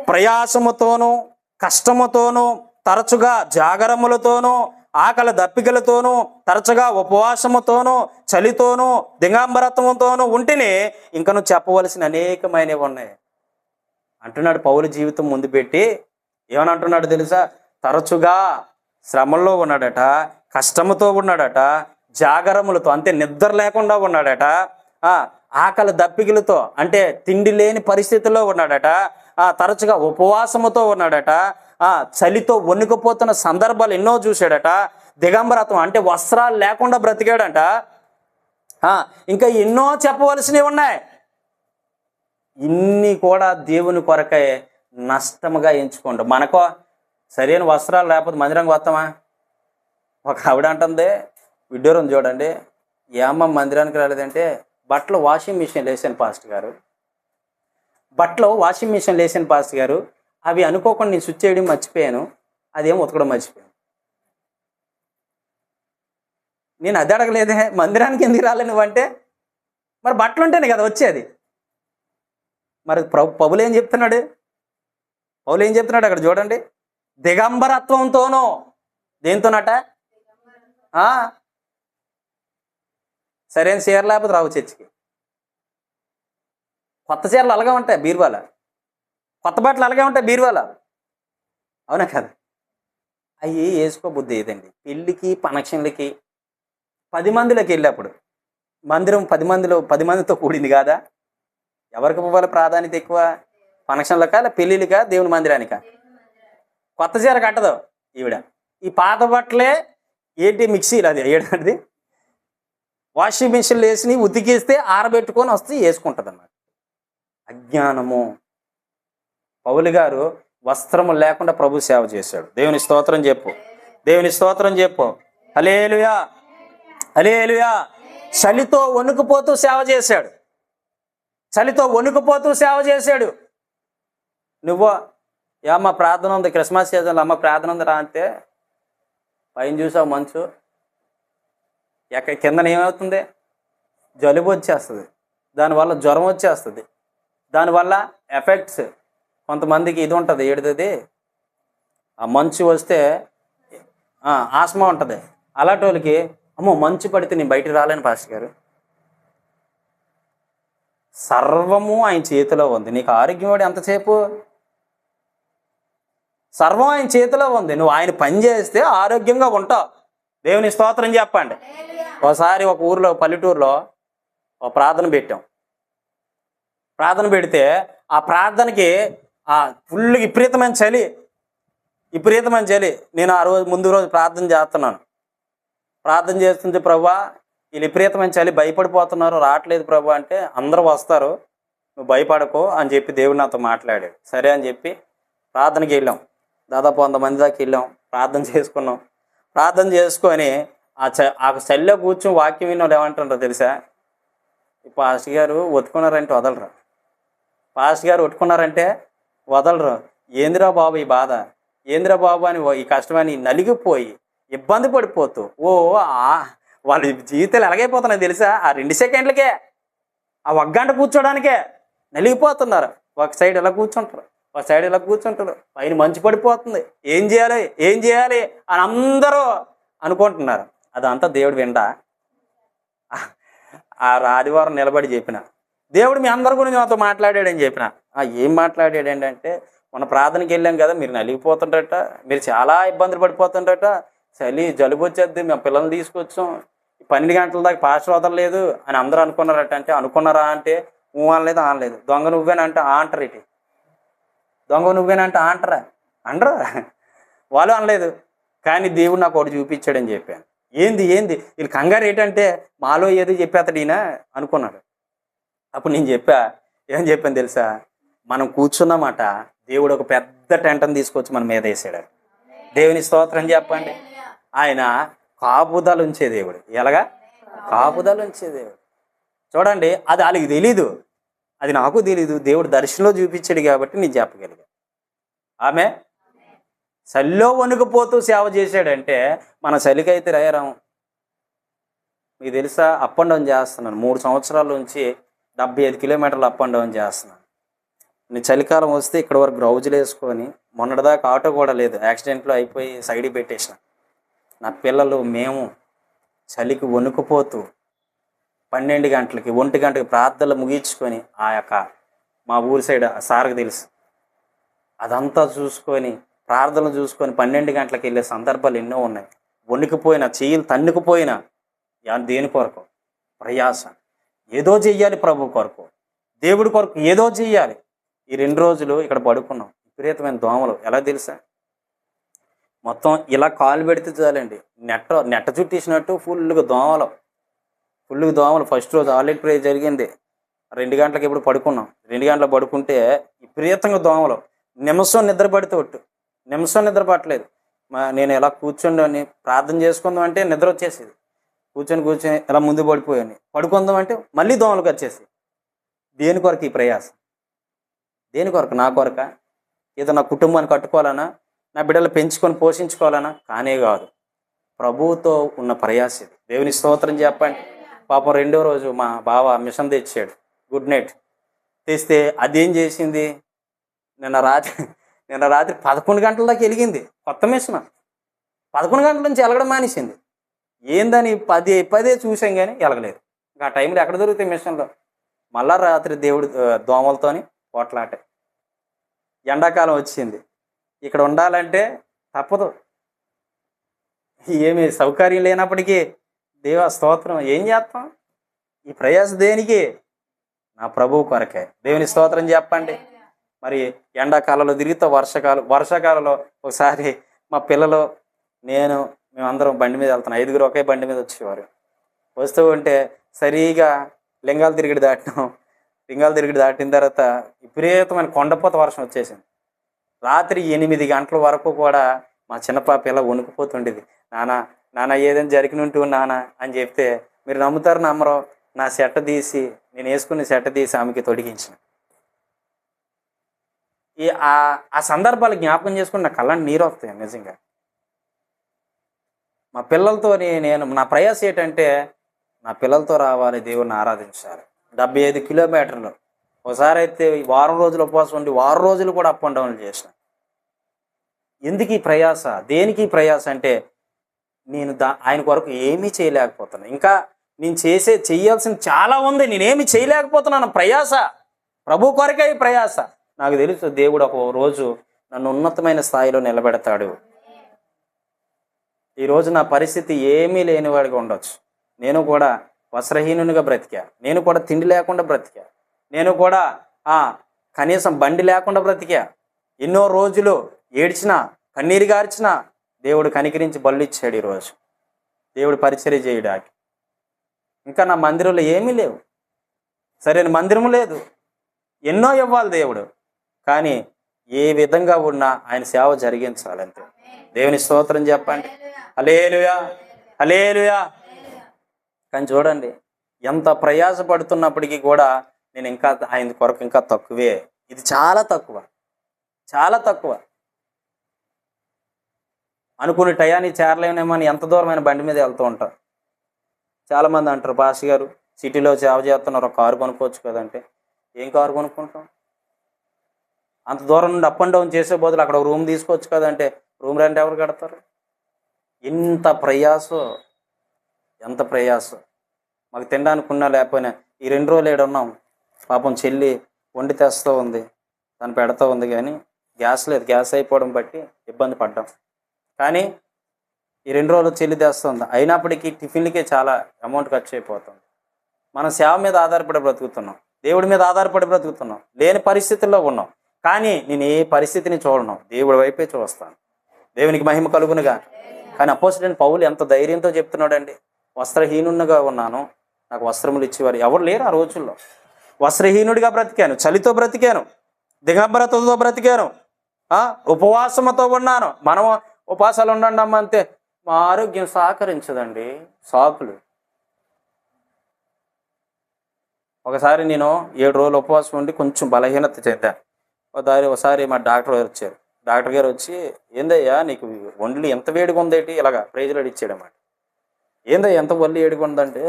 ప్రయాసముతోను, కష్టముతోను, తరచుగా జాగరములతోనూ, ఆకలి దప్పికలతోనూ, తరచుగా ఉపవాసముతోనూ, చలితోనూ, దిగంబరత్వంతోనూ ఉంటిని ఇంకను చెప్పవలసిన అనేకమైనవి ఉన్నాయి అంటున్నాడు. పౌలు జీవితం ముందు పెట్టి ఏమని అంటున్నాడు తెలుసా? తరచుగా శ్రమల్లో ఉన్నాడట, కష్టముతో ఉన్నాడట, జాగరములతో అంటే నిద్ర లేకుండా ఉన్నాడట, ఆకలి దప్పికలతో అంటే తిండి లేని పరిస్థితుల్లో ఉన్నాడట, తరచుగా ఉపవాసముతో ఉన్నాడట, చలితో వణుకుపోతున్న సందర్భాలు ఎన్నో చూశాడట, దిగంబరత్వం అంటే వస్త్రాలు లేకుండా బ్రతికాడంట. ఇంకా ఎన్నో చెప్పవలసినవి ఉన్నాయి. ఇన్ని కూడా దేవుని కొరకై నష్టముగా ఎంచుకోండి. మనకో సరైన వస్త్రాలు లేకపోతే మందిరంకి వస్తామా? ఒక ఆవిడ అంటుంది, విడ్డూరం చూడండి, ఏ అమ్మ మందిరానికి రాలేదంటే బట్టలు వాషింగ్ మిషన్ వేసాను పాస్టర్ గారు, బట్టలు వాషింగ్ మిషన్ వేసాను పాస్టర్ గారు, అవి అనుకోకుండా నేను స్విచ్ చేయడం మర్చిపోయాను, అదేం ఉతకడం మర్చిపోయాను. నేను అది అడగలేదే, మందిరానికి ఎందుకు రాలే నువ్వంటే, మరి బట్టలు ఉంటేనే కదా వచ్చేది. మరి పౌలు ఏం చెప్తున్నాడు? పౌలు ఏం చెప్తున్నాడు అక్కడ చూడండి. దిగంబరత్వంతోనూ, దేంతోనట? సరైన చీర లేకపోతే రావు చర్చికి. కొత్త చీరలు అలాగే ఉంటాయి బీరువాల, కొత్త బట్టలు అలాగే ఉంటాయి బీరువాల, అవునా కదా? అవి వేసుకోబుద్ధి ఏదండి? పెళ్ళికి ఫంక్షన్లకి 10 మందిలోకి వెళ్ళినప్పుడు మందిరం 10 మందితో కూడింది కాదా? ఎవరికి పోవాలి ప్రాధాన్యత ఎక్కువ? ఫంక్షన్లకా, పెళ్ళిళ్ళకా, దేవుని మందిరానికా? కొత్త చీర కట్టదు ఈవిడ. ఈ పాత బట్టలే ఏంటి మిక్సీలు, అది ఏడాది వాషింగ్ మిషన్లు వేసి ఉతికిస్తే ఆరబెట్టుకొని వస్తే వేసుకుంటుంది అన్నమాట. అజ్ఞానము. పౌలు గారు వస్త్రము లేకుండా ప్రభు సేవ చేశాడు. దేవుని స్తోత్రం చెప్పు, దేవుని స్తోత్రం చెప్పు. హల్లెలూయా, హల్లెలూయా. చలితో వణుకుపోతూ సేవ చేశాడు, చలితో వణుకుపోతూ సేవ చేశాడు. నువ్వు అమ్మ ప్రార్థన ఉంది, క్రిస్మస్ సీజన్లో అమ్మ ప్రార్థన ఉంది రా అంటే పైన చూసావు మంచు, కిందన ఏమవుతుంది? జలుబు వచ్చేస్తుంది, దానివల్ల జ్వరం వచ్చేస్తుంది, దానివల్ల ఎఫెక్ట్స్. కొంతమందికి ఇది ఉంటుంది, ఏడుతుంది, ఆ మంచు వస్తే ఆస్మా ఉంటుంది. అలాంటి వాళ్ళకి అమ్మో మంచు పడితే నేను బయటికి రాలేను పాస్టర్ గారు. సర్వము ఆయన చేతిలో ఉంది. నీకు ఆరోగ్యం వాడు ఎంతసేపు? సర్వం ఆయన చేతిలో ఉంది. నువ్వు ఆయన పని చేస్తే ఆరోగ్యంగా ఉంటావు. దేవుని స్తోత్రం చెప్పండి. ఒకసారి ఒక ఊర్లో, పల్లెటూరులో ఒక ప్రార్థన పెట్టాం. ప్రార్థన పెడితే ఆ ప్రార్థనకి ఫుల్ విపరీతమైన చలి. నేను ఆ రోజు ముందు రోజు ప్రార్థన చేస్తున్నాను. ప్రార్థన చేస్తుంటే, ప్రభువా వీళ్ళు విపరీతమైన చలి, భయపడిపోతున్నారు, రావట్లేదు ప్రభు అంటే, అందరూ వస్తారు, నువ్వు భయపడకు అని చెప్పి దేవుడు నాతో మాట్లాడాడు. సరే అని చెప్పి ప్రార్థనకి వెళ్ళాం. దాదాపు 100 మంది దాకా వెళ్ళాం. ప్రార్థన చేసుకున్నాం. ప్రార్థన చేసుకొని ఆ చలిలో కూర్చొని వాక్యం విన్న వాళ్ళు ఏమంటారో తెలుసా? పాస్టర్ గారు ఒత్తుకున్నారంటే వదలరు. పాస్టర్ గారు ఒట్టుకున్నారంటే వదలరు. ఏందిరా బాబు ఈ బాధ, ఏందిరా బాబు అని ఈ కష్టమని నలిగిపోయి ఇబ్బంది పడిపోతూ వాళ్ళ జీవితాలు ఎలాగైపోతున్నాయి తెలుసా? ఆ 2 సెకండ్లకే, ఆ 1 గంట కూర్చోడానికే నలిగిపోతున్నారు. ఒక సైడ్ ఇలా కూర్చుంటారు, ఒక సైడ్ ఇలా కూర్చుంటారు, పైన మంచు పడిపోతుంది, ఏం చేయాలి అని అందరూ అనుకుంటున్నారు. అదంతా దేవుడు విండా? ఆ ఆదివారం నిలబడి చెప్పిన, దేవుడు మీ అందరి గురించి నాతో మాట్లాడాడని చెప్పిన. ఏం మాట్లాడాడండి అంటే, మన ప్రార్థనకి వెళ్ళాం కదా, మీరు నలిగిపోతుండట, మీరు చాలా ఇబ్బందులు పడిపోతుండట, చలి జలుబు వచ్చేద్ది, మేము పిల్లల్ని తీసుకొచ్చాం, 12 గంటల దాకా పాస్టర్ వదలలేదు అని అందరూ అనుకున్నారట. అంటే అనుకున్నారా అంటే అనలేదు. దొంగ నువ్వేనంటే అంటారు. ఇటు దొంగ నువ్వేనంటే అంటారా? అనరా? వాళ్ళు అనలేదు. కానీ దేవుడు నాకు ఒకటి చూపించాడని చెప్పాను. ఏంది వీళ్ళు కంగారు ఏంటంటే మాలో ఏదో చెప్పేస్తాడు ఈయన అనుకున్నాడు. అప్పుడు నేను ఏం చెప్పాను తెలుసా? మనం కూర్చున్నమాట, దేవుడు ఒక పెద్ద టెంటను తీసుకొచ్చి మన మీద వేసాడు. దేవుని స్తోత్రం చెప్పండి. ఆయన కాపుదలు ఉంచే దేవుడు. ఎలాగా? కాపుదలు ఉంచే దేవుడు. చూడండి, అది వాళ్ళకి తెలీదు, అది నాకు తెలీదు. దేవుడు దర్శనంలో చూపించాడు కాబట్టి నేను చెప్పగలిగా. ఆమె చలిలో వణుకుపోతూ సేవ చేశాడంటే మన చలికైతే రేరాము. మీకు తెలుసా, అప్ అండ్ డౌన్ చేస్తున్నాను 3 సంవత్సరాల నుంచి 75 కిలోమీటర్లు అప్ అండ్ డౌన్ చేస్తున్నాను. నేను చలికాలం వస్తే ఇక్కడ వరకు గ్రౌజులు వేసుకొని, మొన్నటిదాకా ఆటో కూడా లేదు, యాక్సిడెంట్లో అయిపోయి సైడ్కి పెట్టేసిన. నా పిల్లలు మేము చలికి వణుకుపోతూ 12 గంటలకి 1 గంటకి ప్రార్థనలు ముగించుకొని, మా ఊరి సైడ్ సార్కి తెలుసు, అదంతా చూసుకొని ప్రార్థనలు చూసుకొని 12 గంటలకు వెళ్ళే సందర్భాలు ఎన్నో ఉన్నాయి. వణికిపోయినా, చెయ్యిలు తన్నుకుపోయినా, దేని కొరకు? ప్రయాస. ఏదో చెయ్యాలి ప్రభు కొరకు, దేవుడి కొరకు ఏదో చెయ్యాలి. ఈ 2 రోజులు ఇక్కడ పడుకున్నాం. విపరీతమైన దోమలు. ఎలా తెలుసా? మొత్తం ఇలా కాలు పెడితే చాలండి, నెట్ట చుట్టేసినట్టు ఫుల్గా దోమలు. ఫస్ట్ రోజు ఆల్రెడీ ప్రే జరిగింది. 2 గంటలకు ఇప్పుడు పడుకున్నాం. 2 గంటలకు పడుకుంటే విపరీతంగా దోమలు. నిమిషం నిద్ర పట్టలేదు. నేను ఎలా కూర్చొని ప్రార్థన చేసుకుందాం అంటే నిద్ర వచ్చేసేది. కూర్చొని ఎలా ముందు పడిపోయాను. పడుకుందాం అంటే మళ్ళీ దోమలకు వచ్చేసి. దేని కొరకు ఈ ప్రయాసం? దేని కొరకు? నా కొరక? ఏదో నా కుటుంబాన్ని కట్టుకోవాలనా, నా బిడ్డలు పెంచుకొని పోషించుకోవాలనా? కానే కాదు. ప్రభువుతో ఉన్న ప్రయాస ఇది. దేవుని స్తోత్రం చెప్పండి. పాపం 2వ రోజు మా బావ మిషన్ తెచ్చాడు, గుడ్ నైట్ తెస్తే అదేం చేసింది, నిన్న రాత్రి 11 గంటల దాకా వెలిగింది. కొత్త మిషన్ 11 గంటల నుంచి ఎలగడం మానేసింది. ఏందని 10 చూసాం కానీ ఎలగలేదు. ఇంకా ఆ టైంలో ఎక్కడ దొరుకుతాయి మిషన్లో? మళ్ళా రాత్రి దేవుడు దోమలతోని పోట్లాట. ఎండాకాలం వచ్చింది, ఇక్కడ ఉండాలంటే తప్పదు. ఏమి సౌకర్యం లేనప్పటికీ దేవ స్తోత్రం, ఏం చేస్తాం? ఈ ప్రయాస దేనికి? నా ప్రభువు కొరకే. దేవుని స్తోత్రం చెప్పండి. మరి ఎండాకాలంలో తిరుగుతా, వర్షాకాలంలో ఒకసారి మా పిల్లలు మేమందరం బండి మీద వెళ్తున్నాం. 5గురు ఒకే బండి మీద వచ్చేవారు. వస్తూ ఉంటే సరిగా లింగాలు తిరిగి దాటిన తర్వాత విపరీతమైన కొండపోత వర్షం వచ్చేసింది. రాత్రి 8 గంటల వరకు కూడా మా చిన్నపాప ఇలా వణుకుపోతుండేది. నాన్న ఏదైనా జరిగినుంటూ నాన్న అని చెప్తే, మీరు నమ్ముతారు నమ్మరో, నేను వేసుకున్న షర్ట్ తీసి ఆమెకి తొడిగించిన. ఆ సందర్భాలు జ్ఞాపకం చేసుకుని నా కళ్ళని నీరు వస్తాయి నిజంగా. మా పిల్లలతో నా ప్రయాస ఏంటంటే, నా పిల్లలతో రావాలి, దేవుడిని ఆరాధించాలి. 75 కిలోమీటర్లు. ఒకసారి అయితే వారం రోజులు ఉపవాసం ఉండి 6 రోజులు కూడా అప్ అండ్ డౌన్లు చేసిన. ఎందుకు ఈ ప్రయాస? దేనికి ఈ ప్రయాస అంటే, నేను ఆయన కొరకు ఏమీ చేయలేకపోతున్నాను. ఇంకా నేను చెయ్యాల్సింది చాలా ఉంది, నేనేమి చేయలేకపోతున్నాను. ప్రయాస ప్రభు కొరకే ఈ ప్రయాస. నాకు తెలుసు దేవుడు ఒక రోజు నన్ను ఉన్నతమైన స్థాయిలో నిలబెడతాడు. ఈరోజు నా పరిస్థితి ఏమీ లేనివాడిగా ఉండొచ్చు. నేను కూడా వస్త్రహీనునిగా బ్రతికా, నేను కూడా తిండి లేకుండా బ్రతికా, నేను కూడా కనీసం బండి లేకుండా బ్రతికా, ఎన్నో రోజులు ఏడ్చినా, కన్నీరు గార్చినా దేవుడు కనికరించి బళ్ళు ఇచ్చాడు. ఈరోజు దేవుడు పరిచర్య చేయడానికి. ఇంకా నా మందిరంలో ఏమీ లేవు, సరైన మందిరము లేదు, ఎన్నో ఇవ్వాలి దేవుడు. కానీ ఏ విధంగా ఉన్నా ఆయన సేవ జరిగించాలంతే. దేవుని స్తోత్రం చెప్పండి. హల్లెలూయా, హల్లెలూయా. కానీ చూడండి, ఎంత ప్రయాసపడుతున్నప్పటికీ కూడా నేను ఇంకా ఆయన కొరకు ఇంకా తక్కువే. ఇది చాలా తక్కువ, చాలా తక్కువ. అనుకునే టయానికి చేరలేమేమో అని ఎంత దూరమైన బండి మీద వెళ్తూ ఉంటారు. చాలామంది అంటారు, పాస్టర్ గారు సిటీలో సేవ చేస్తున్నారు, ఒక కారు కొనుక్కోవచ్చు కదంటే. ఏం కారు కొనుక్కుంటాం? అంత దూరం నుండి అప్ అండ్ డౌన్ చేసే బదులు అక్కడ రూమ్ తీసుకోవచ్చు కదంటే రూమ్ రెంట్ ఎవరు కడతారు? ఇంత ప్రయాసం, ఎంత ప్రయాసం. మాకు తినడానికి ఉన్నా లేకపోయినా ఈ 2 రోజులు ఏడున్నాం. పాపం చెల్లి వండి తెస్తూ ఉంది, తను పెడతా ఉంది, కానీ గ్యాస్ లేదు. గ్యాస్ అయిపోవడం బట్టి ఇబ్బంది పడ్డాం. కానీ ఈ 2 రోజులు చెల్లి తెస్తుంది. అయినప్పటికీ టిఫిన్లకే చాలా అమౌంట్ ఖర్చు అయిపోతుంది. మనం సేవ మీద ఆధారపడి బ్రతుకుతున్నాం, దేవుడి మీద ఆధారపడి బ్రతుకుతున్నాం, లేని పరిస్థితుల్లో ఉన్నాం. కానీ నేను ఏ పరిస్థితిని చూడను, దేవుడి వైపే చూస్తాను. దేవునికి మహిమ కలుగునుగా. కానీ అపోస్తలుడైన పౌలు ఎంత ధైర్యంతో చెప్తున్నాడండి. వస్త్రహీనునిగా ఉన్నాను, నాకు వస్త్రములు ఇచ్చేవారు ఎవరు లేరు ఆ రోజుల్లో. వస్త్రహీనుడిగా బ్రతికాను, చలితో బ్రతికాను, దిగంబరతతో బ్రతికాను, ఉపవాసంతో ఉన్నాను. మనం ఉపవాసాలు ఉండండి అమ్మ అంతే, మా ఆరోగ్యం సహకరించదండి. సాకులు. ఒకసారి నేను 7 రోజులు ఉపవాసం ఉండి కొంచెం బలహీనత చెందాను. ఒకసారి మా డాక్టర్ గారు వచ్చారు. డాక్టర్ గారు వచ్చి, ఏందయ్యా నీకు ఒండ్లు ఎంత వేడిగా ఉందేటి, ఇలాగా ప్రైజ్లాడి ఇచ్చాడన్నమాట. ఏందయ్యా ఎంత ఒళ్ళు వేడిగా ఉందంటే,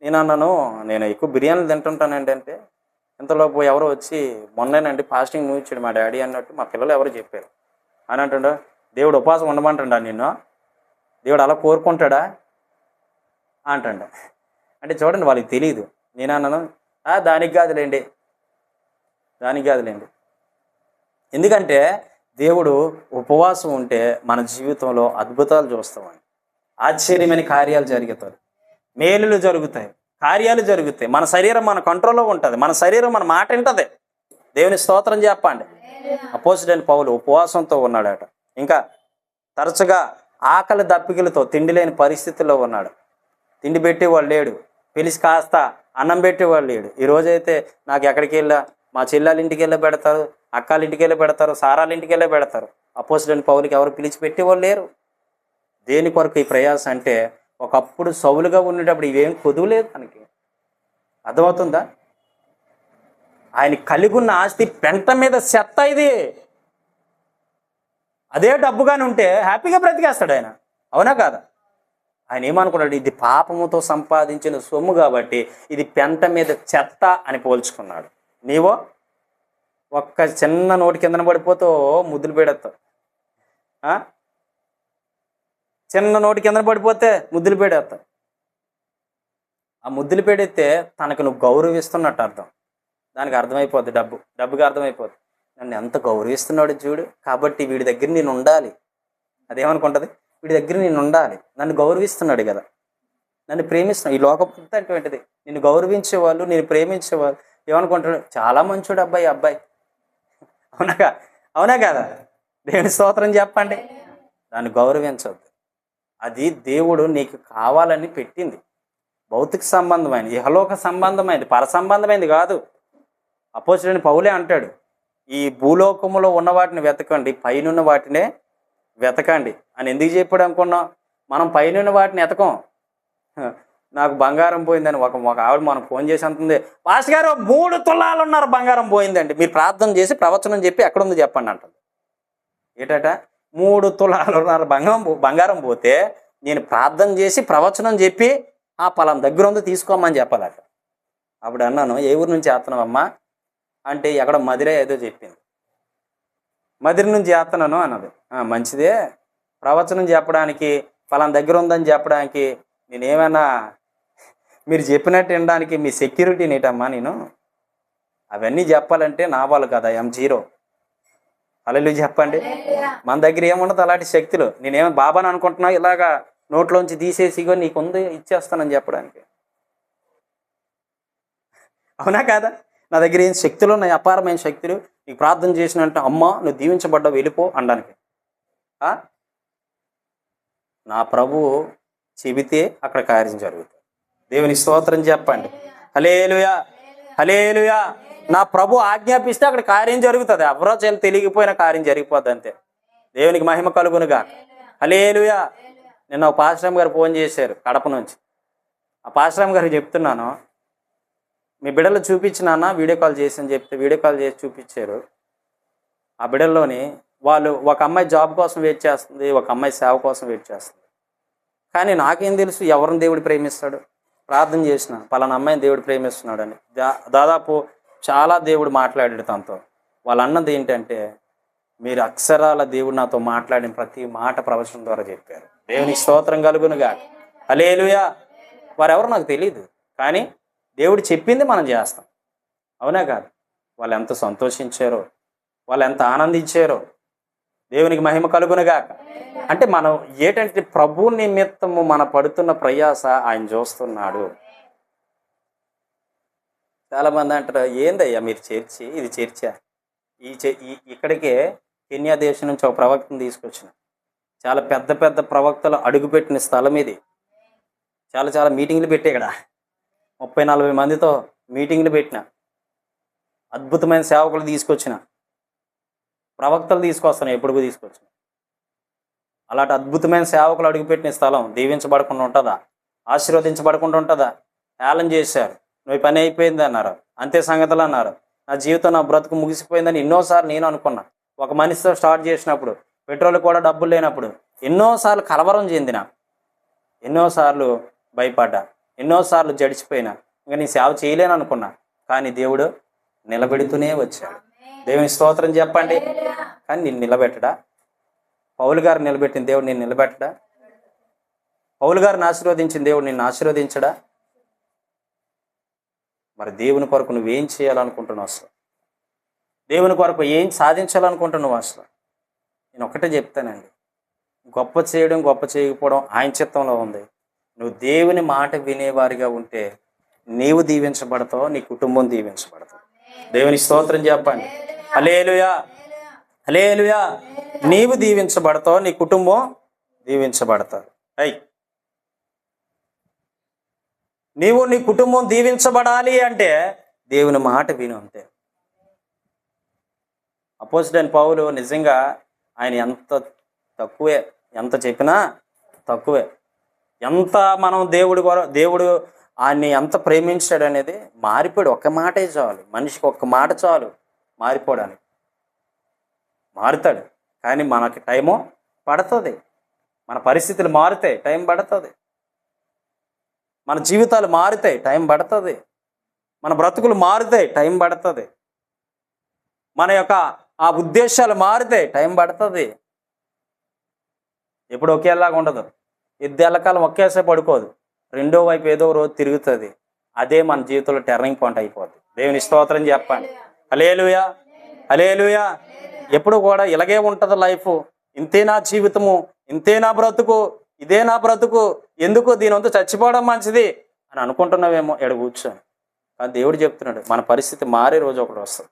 నేను అన్నాను, నేను ఎక్కువ బిర్యానీలు తింటుంటానండి అంటే, ఇంతలోపు ఎవరో వచ్చి, మొన్నేనండి ఫాస్టింగ్ ముగించాడు మా డాడీ అన్నట్టు మా పిల్లలు ఎవరు చెప్పారు అని అంటుండ. దేవుడు ఉపవాసం ఉండమంటాడా నిన్ను? దేవుడు అలా కోరుకుంటాడా అంటండ. అంటే చూడండి, వాళ్ళకి తెలియదు. నేను అన్నాను, దానికి కాదులేండి, దానికి కాదులేండి. ఎందుకంటే దేవుడు ఉపవాసం ఉంటే మన జీవితంలో అద్భుతాలు చూస్తామని, ఆశ్చర్యమైన కార్యాలు జరుగుతాయి, మేలులు జరుగుతాయి, కార్యాలు జరుగుతాయి. మన శరీరం మన కంట్రోల్లో ఉంటుంది, మన శరీరం మన మాట వింటుంది. దేవుని స్తోత్రం చెప్పండి. అపోస్తలుడైన పౌలు ఉపవాసంతో ఉన్నాడట. ఇంకా తరచుగా ఆకలి దప్పికలతో తిండి లేని పరిస్థితుల్లో ఉన్నాడు. తిండి పెట్టేవాళ్ళు లేడు, పిలిచి కాస్త అన్నం పెట్టేవాళ్ళు లేడు. ఈరోజైతే నాకు ఎక్కడికి వెళ్ళా, మా చెల్లెళ్ళ ఇంటికి వెళ్ళి పెడతారు, అక్కాళ్ళ ఇంటికి వెళ్ళి పెడతారు, సారాల ఇంటికి వెళ్ళి పెడతారు. అపోస్తలుడైన పౌలుకి ఎవరు పిలిచి పెట్టేవాళ్ళు లేరు. దేని కొరకు ఈ ప్రయాస అంటే, ఒకప్పుడు సౌలుగా ఉండేటప్పుడు ఇవేం కొదువులేదు తనకి. అర్థమవుతుందా? ఆయన కలిగి ఉన్న ఆస్తి పెంట మీద చెత్త. ఇది అదే డబ్బుగానే ఉంటే హ్యాపీగా బ్రతికేస్తాడు ఆయన, అవునా కాదా? ఆయన ఏమనుకున్నాడు, ఇది పాపముతో సంపాదించిన సొమ్ము కాబట్టి ఇది పెంట మీద చెత్త అని పోల్చుకున్నాడు. నీవో ఒక్క చిన్న నోటి కిందన పడిపోతూ ముద్దులు పెడతావు. చిన్న నోటి కిందన పడిపోతే ముద్దులు పెడేస్తావు. ఆ ముద్దులు పెడితే తనకు నువ్వు గౌరవిస్తున్నట్టు అర్థం. దానికి అర్థమైపోద్ది, డబ్బుకి అర్థమైపోద్ది. నన్ను ఎంత గౌరవిస్తున్నాడు చూడు, కాబట్టి వీడి దగ్గర నేను ఉండాలి. అదేమనుకుంటుంది, వీడి దగ్గర నేను ఉండాలి, నన్ను గౌరవిస్తున్నాడు కదా, నన్ను ప్రేమిస్తున్నాడు. ఈ లోకపు అటువంటిది. నిన్ను గౌరవించేవాళ్ళు, నేను ప్రేమించేవాళ్ళు ఏమనుకుంటాడు, చాలా మంచోడు అబ్బాయి. అవునా కదా? దేవుని స్తోత్రం చెప్పండి. దాన్ని గౌరవించవద్దు. అది దేవుడు నీకు కావాలని పెట్టింది. భౌతిక సంబంధమైనది, ఇహలోక సంబంధమైనది, పర సంబంధమైనది కాదు. అపోస్తలుడైన పౌలే అంటాడు, ఈ భూలోకములో ఉన్న వాటిని వెతకండి, పైనున్న వాటినే వెతకండి అని. ఎందుకు చెప్పాడు అనుకున్నాం? మనం పైనున్న వాటిని వెతకం. నాకు బంగారం పోయిందని ఒక ఆవిడ మనం ఫోన్ చేసి అంటుంది, పాస్టర్ గారు 3 తులాలు ఉన్నారు బంగారం పోయిందండి, మీరు ప్రార్థన చేసి ప్రవచనం చెప్పి ఎక్కడుంది చెప్పండి అంటుంది. ఏటట 3 తులాలు ఉన్నారు బంగారం పోతే నేను ప్రార్థన చేసి ప్రవచనం చెప్పి పలానా దగ్గర ఉంది తీసుకోమని చెప్పాలట. అప్పుడు అన్నాను, ఏ ఊరు నుంచి చేస్తున్నావమ్మా అంటే, ఎక్కడ మదిరే ఏదో చెప్పింది. మదిరి నుంచి చేస్తున్నాను అన్నది. మంచిదే, ప్రవచనం చెప్పడానికి ఫలానా దగ్గర ఉందని చెప్పడానికి నేనేమైనా మీరు చెప్పినట్టు వినడానికి మీ సెక్యూరిటీ నేటమ్మా నేను? అవన్నీ చెప్పాలంటే నా వాళ్ళు కదా, M0. హల్లెలూయా చెప్పండి. మన దగ్గర ఏముండదు అలాంటి శక్తులు. నేనేమో బాబాని అనుకుంటున్నా, ఇలాగా నోట్లోంచి తీసేసి ఇగో నీకు ఉంది ఇచ్చేస్తానని చెప్పడానికి. అవునా కాదా? నా దగ్గర ఏం శక్తులు ఉన్నాయి, అపారమైన శక్తులు. నీకు ప్రార్థన చేసినంటే అమ్మా నువ్వు దీవించబడ్డావు వెళ్ళిపో అనడానికి. నా ప్రభువు చెబితే అక్కడ కార్యం జరుగుతుంది. దేవుని స్తోత్రం చెప్పండి. హల్లెలూయా, హల్లెలూయా. నా ప్రభు ఆజ్ఞాపిస్తే అక్కడ కార్యం జరుగుతుంది. ఎవరో తెలియకపోయినా కార్యం జరిగిపోద్ది అంతే. దేవునికి మహిమ కలుగునుగా. హల్లెలూయా. నిన్న ఒక పాస్టమ్ గారు ఫోన్ చేశారు కడప నుంచి. ఆ పాస్టమ్ గారికి చెప్తున్నాను, మీ బిడ్డలు చూపించినానా వీడియో కాల్ చేసి అని చెప్తే వీడియో కాల్ చేసి చూపించారు. ఆ బిడ్డల్లోని వాళ్ళు ఒక అమ్మాయి జాబ్ కోసం వెయిట్ చేస్తుంది, ఒక అమ్మాయి సేవ కోసం వెయిట్ చేస్తుంది. కానీ నాకేం తెలుసు ఎవరిని దేవుడు ప్రేమిస్తాడు. ప్రార్థన చేసిన పలానా అమ్మాయిని దేవుడు ప్రేమిస్తున్నాడని. దాదాపు చాలా దేవుడు మాట్లాడాడు తనతో. వాళ్ళు అన్నది ఏంటంటే, మీరు అక్షరాల దేవుడు నాతో మాట్లాడిన ప్రతి మాట ప్రవచనం ద్వారా చెప్పారు. దేవునికి స్తోత్రం కలుగునుగా. హల్లెలూయా. వారెవరో నాకు తెలియదు, కానీ దేవుడు చెప్పింది మనం చేస్తాం. అవునా కాదు? వాళ్ళు ఎంత సంతోషించారో, వాళ్ళు ఎంత ఆనందించారో. దేవునికి మహిమ కలుగునుగా. అంటే మనం ఏంటంటే ప్రభు నిమిత్తము మన పడుతున్న ప్రయాస ఆయన చూస్తున్నాడు. చాలామంది అంటారు, ఏందయ్యా మీరు చర్చి, ఇది చర్చా? ఇక్కడికే కెన్యా దేశం నుంచి ఒక ప్రవక్తను తీసుకొచ్చిన. చాలా పెద్ద పెద్ద ప్రవక్తలు అడుగుపెట్టిన స్థలం ఇది. చాలా చాలా మీటింగ్లు పెట్టే ఇక్కడ 30-40 మందితో మీటింగ్లు పెట్టిన. అద్భుతమైన సేవకులు తీసుకొచ్చిన, ప్రవక్తలు తీసుకొస్తాను, ఎప్పుడు తీసుకొచ్చిన. అలాంటి అద్భుతమైన సేవకులు అడుగుపెట్టిన స్థలం దీవించబడకుండా ఉంటుందా? ఆశీర్వదించబడకుండా ఉంటుందా? హేళన చేశారు. నువ్వు పని అయిపోయింది అన్నారు, అంతే సంగతులు అన్నారు. నా జీవితం, నా బ్రతుకు ముగిసిపోయిందని ఎన్నోసార్లు నేను అనుకున్నా. ఒక మనిషితో స్టార్ట్ చేసినప్పుడు, పెట్రోల్ కూడా డబ్బులు లేనప్పుడు ఎన్నోసార్లు కలవరం చెందిన, ఎన్నోసార్లు భయపడ్డా, ఎన్నోసార్లు జడిచిపోయినా, ఇంకా నీ సేవ చేయలేను అనుకున్నా. కానీ దేవుడు నిలబెడుతూనే వచ్చాడు. దేవుని స్తోత్రం చెప్పండి. కానీ నిన్ను నిలబెట్టడా? పౌలు గారు నిలబెట్టిన దేవుడు నిన్ను నిలబెట్టడా? పౌలు గారిని ఆశీర్వదించిన దేవుడు నిన్ను ఆశీర్వదించడా? మరి దేవుని కొరకు నువ్వేం చేయాలనుకుంటున్నావు? అసలు దేవుని కొరకు ఏం సాధించాలనుకుంటున్నావు? అసలు నేను ఒకటే చెప్తానండి, గొప్ప చేయడం గొప్ప చేయకపోవడం ఆయన చిత్తంలో ఉంది. నువ్వు దేవుని మాట వినేవారిగా ఉంటే నీవు దీవించబడతావు, నీ కుటుంబం దీవించబడతావు. దేవుని స్తోత్రం చెప్పండి. హల్లెలూయా, హల్లెలూయా. నీవు దీవించబడతావు, నీ కుటుంబం దీవించబడతారు. నీవు నీ కుటుంబం దీవించబడాలి అంటే దేవుని మాట విను అంతే. అపోజిట్ పౌలు నిజంగా ఆయన ఎంత తక్కువే, ఎంత చెప్పినా తక్కువే. ఎంత మనం దేవుడు ఆయన్ని ఎంత ప్రేమించాడు అనేది మారిపోయాడు. ఒక్క మాటే చాలు, మనిషికి ఒక్క మాట చాలు మారిపోవడానికి. మారుతాడు, కానీ మనకి టైము పడుతుంది. మన పరిస్థితులు మారుతాయి, టైం పడుతుంది. మన జీవితాలు మారుతాయి, టైం పడుతుంది. మన బ్రతుకులు మారుతాయి, టైం పడుతుంది. మన యొక్క ఆ ఉద్దేశాలు మారుతాయి, టైం పడుతుంది. ఎప్పుడు ఒకేలాగా ఉండదు. ఎల్లకాలం ఒకేసారి పడుకోదు, రెండో వైపు ఏదో రోజు తిరుగుతుంది. అదే మన జీవితంలో టర్నింగ్ పాయింట్ అయిపోతుంది. దేవుని స్తోత్రం చెప్పండి. హల్లెలూయా, హల్లెలూయా. ఎప్పుడు కూడా ఇలాగే ఉంటుంది లైఫ్. ఇంతే నా జీవితము, ఇంతే నా బ్రతుకు, ఇదే నా బ్రతుకు, ఎందుకు దీనంతా చచ్చిపోవడం మంచిది అని అనుకుంటున్నావేమో ఎడ కూర్చొని. కానీ దేవుడు చెప్తున్నాడు, మన పరిస్థితి మారే రోజు ఒకటి వస్తుంది.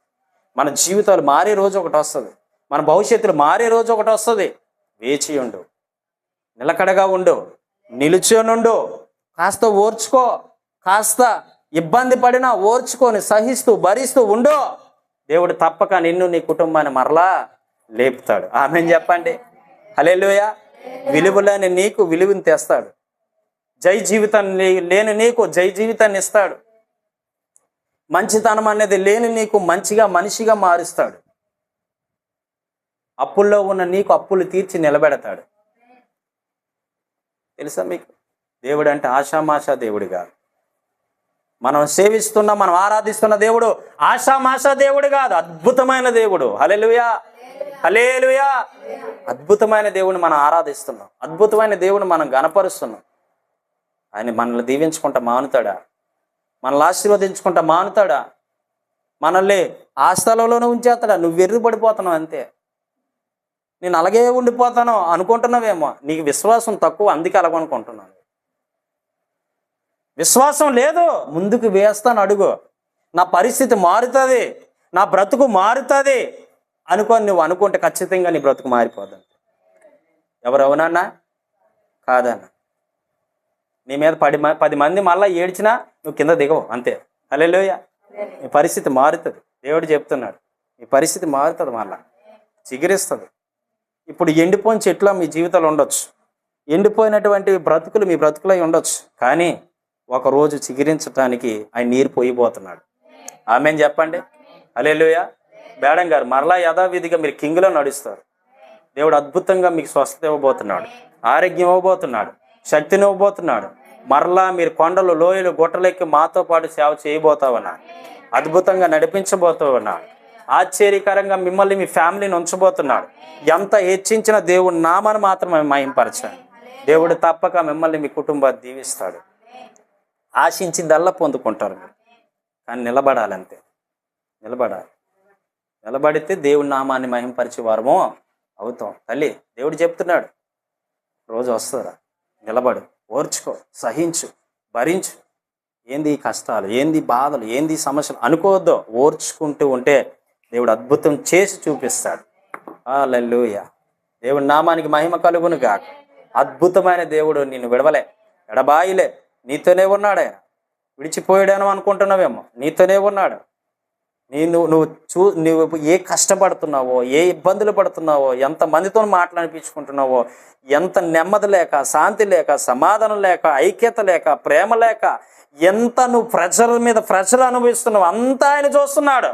మన జీవితాలు మారే రోజు ఒకటి వస్తుంది. మన భవిష్యత్తులు మారే రోజు ఒకటి వస్తుంది. వేచి ఉండు, నిలకడగా ఉండు, నిలుచోనుండు, కాస్త ఓర్చుకో. కాస్త ఇబ్బంది పడినా ఓర్చుకొని సహిస్తూ భరిస్తూ ఉండు. దేవుడు తప్పక నిన్ను నీ కుటుంబాన్ని మరలా లేపుతాడు. ఆమేన్ చెప్పండి. హల్లెలూయా. విలువలేని నీకు విలువని తెస్తాడు. జై జీవితాన్ని లేని నీకు జై జీవితాన్ని ఇస్తాడు. మంచితనం అనేది లేని నీకు మంచిగా మనిషిగా మారుస్తాడు. అప్పుల్లో ఉన్న నీకు అప్పులు తీర్చి నిలబెడతాడు. తెలుసా మీకు? దేవుడు అంటే ఆషామాషా దేవుడు కాదు. మనం సేవిస్తున్న, మనం ఆరాధిస్తున్న దేవుడు ఆషామాషా దేవుడు కాదు, అద్భుతమైన దేవుడు. హల్లెలూయా, హల్లెలూయా. అద్భుతమైన దేవుని మనం ఆరాధిస్తున్నాం, అద్భుతమైన దేవుని మనం గణపరుస్తున్నాం. ఆయన మనల్ని దీవించుకుంటా మానుతాడా? మనల్ని ఆశీర్వదించుకుంటా మానుతాడా? మనల్ని ఆ స్థలంలోనే ఉంచేస్తాడా? నువ్వు వెర్రిపడిపోతున్నావు అంతే. నేను అలాగే ఉండిపోతాను అనుకుంటున్నావేమో. నీకు విశ్వాసం తక్కువ, అందుకే అలాగనుకుంటున్నాను. విశ్వాసం లేదు, ముందుకు వేస్తాను అడుగు, నా పరిస్థితి మారుతుంది, నా బ్రతుకు మారుతుంది అనుకొని నువ్వు అనుకుంటే ఖచ్చితంగా నీ బ్రతుకు మారిపోతుంది. ఎవరు అవునన్నా కాదన్నా? నీ మీద 10 మంది మళ్ళీ ఏడ్చినా నువ్వు కింద దిగవు, అంతే. హల్లెలూయా. నీ పరిస్థితి మారుతుంది. దేవుడు చెప్తున్నాడు, నీ పరిస్థితి మారుతుంది, మళ్ళా చిగురిస్తుంది. ఇప్పుడు ఎండిపోయిన చెట్లు మీ జీవితాలు ఉండొచ్చు, ఎండిపోయినటువంటి బ్రతుకులు మీ బ్రతుకులై ఉండొచ్చు, కానీ ఒకరోజు చిగురించడానికి ఆయన నీరు పోయిపోతున్నాడు. ఆమేన్ చెప్పండి. హల్లెలూయా. మేడం గారు మరలా యథావిధిగా మీరు కింగ్లో నడుస్తారు. దేవుడు అద్భుతంగా మీకు స్వస్థత ఇవ్వబోతున్నాడు, ఆరోగ్యం ఇవ్వబోతున్నాడు, శక్తిని ఇవ్వబోతున్నాడు. మరలా మీరు కొండలు, లోయలు, గుట్టలెక్కి మాతో పాటు సేవ చేయబోతావన్నా, అద్భుతంగా నడిపించబోతావన్నాడు. ఆశ్చర్యకరంగా మిమ్మల్ని, మీ ఫ్యామిలీని ఉంచబోతున్నాడు. ఎంత హెచ్చించిన దేవుడు నామని మాత్రమే మహింపరచాలి. దేవుడు తప్పక మిమ్మల్ని, మీ కుటుంబాన్ని దీవిస్తాడు. ఆశించిందల్లా పొందుకుంటారు మీరు, కానీ నిలబడాలంతే. నిలబడితే దేవుడి నామాన్ని మహింపరిచే వారమో అవుతాం. తల్లి, దేవుడు చెప్తున్నాడు, రోజు వస్తుందా, నిలబడు, ఓర్చుకో, సహించు, భరించు. ఏంది కష్టాలు, ఏంది బాధలు, ఏంది సమస్యలు అనుకోవద్దు. ఓర్చుకుంటూ ఉంటే దేవుడు అద్భుతం చేసి చూపిస్తాడు. హల్లెలూయా. దేవుడి నామానికి మహిమ కలుగును గాక. అద్భుతమైన దేవుడు నిన్ను విడవలే, ఎడబాయిలే, నీతోనే ఉన్నాడు. ఆయన విడిచిపోయాడేమో అనుకుంటున్నావేమో, నీతోనే ఉన్నాడు. నువ్వు ఏ కష్టపడుతున్నావో, ఏ ఇబ్బందులు పడుతున్నావో, ఎంత మందితో మాట్లాడిపించుకుంటున్నావో, ఎంత నెమ్మది లేక, శాంతి లేక, సమాధానం లేక, ఐక్యత లేక, ప్రేమ లేక, ఎంత నువ్వు ప్రెషర్ మీద ప్రెషర్ అనుభవిస్తున్నావు, అంతా ఆయన చూస్తున్నాడు.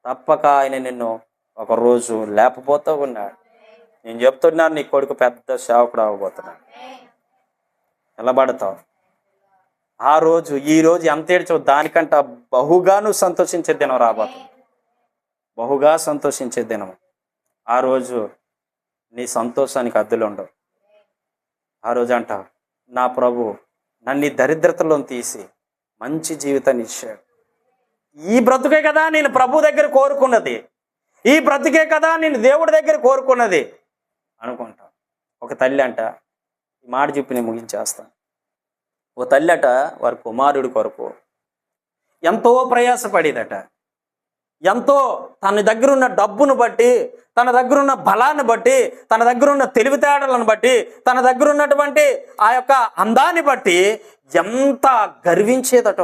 తప్పక ఆయన నిన్ను ఒకరోజు లేకపోతూ ఉన్నాడు. నేను చెప్తున్నాను, నీ కొడుకు పెద్ద సేవకుడు అవ్వబోతున్నాడు. నిలబడతావు. ఆ రోజు, ఈ రోజు ఎంత ఏడ్చావు దానికంట బహుగా నువ్వు సంతోషించే దినం రాబోతుంది. బహుగా సంతోషించే దినం. ఆ రోజు నీ సంతోషానికి అద్దులు ఉండవు. ఆ రోజు అంటావు, నా ప్రభు నన్ను ఈ దరిద్రతలో తీసి మంచి జీవితాన్ని ఇచ్చాడు. ఈ బ్రతుకే కదా నేను ప్రభు దగ్గర కోరుకున్నది, ఈ బ్రతుకే కదా నేను దేవుడి దగ్గర కోరుకున్నది అనుకుంటా. ఒక తల్లి అంట, ఈ మాట చెప్పి నేను ముగించేస్తాను. ఓ తల్లి అట వారి కుమారుడి కొరకు ఎంతో ప్రయాసపడేదట. ఎంతో తన దగ్గర ఉన్న డబ్బును బట్టి, తన దగ్గర ఉన్న బలాన్ని బట్టి, తన దగ్గర ఉన్న తెలివితేటలను బట్టి, తన దగ్గర ఉన్నటువంటి ఆ యొక్క అందాన్ని బట్టి ఎంత గర్వించేదట.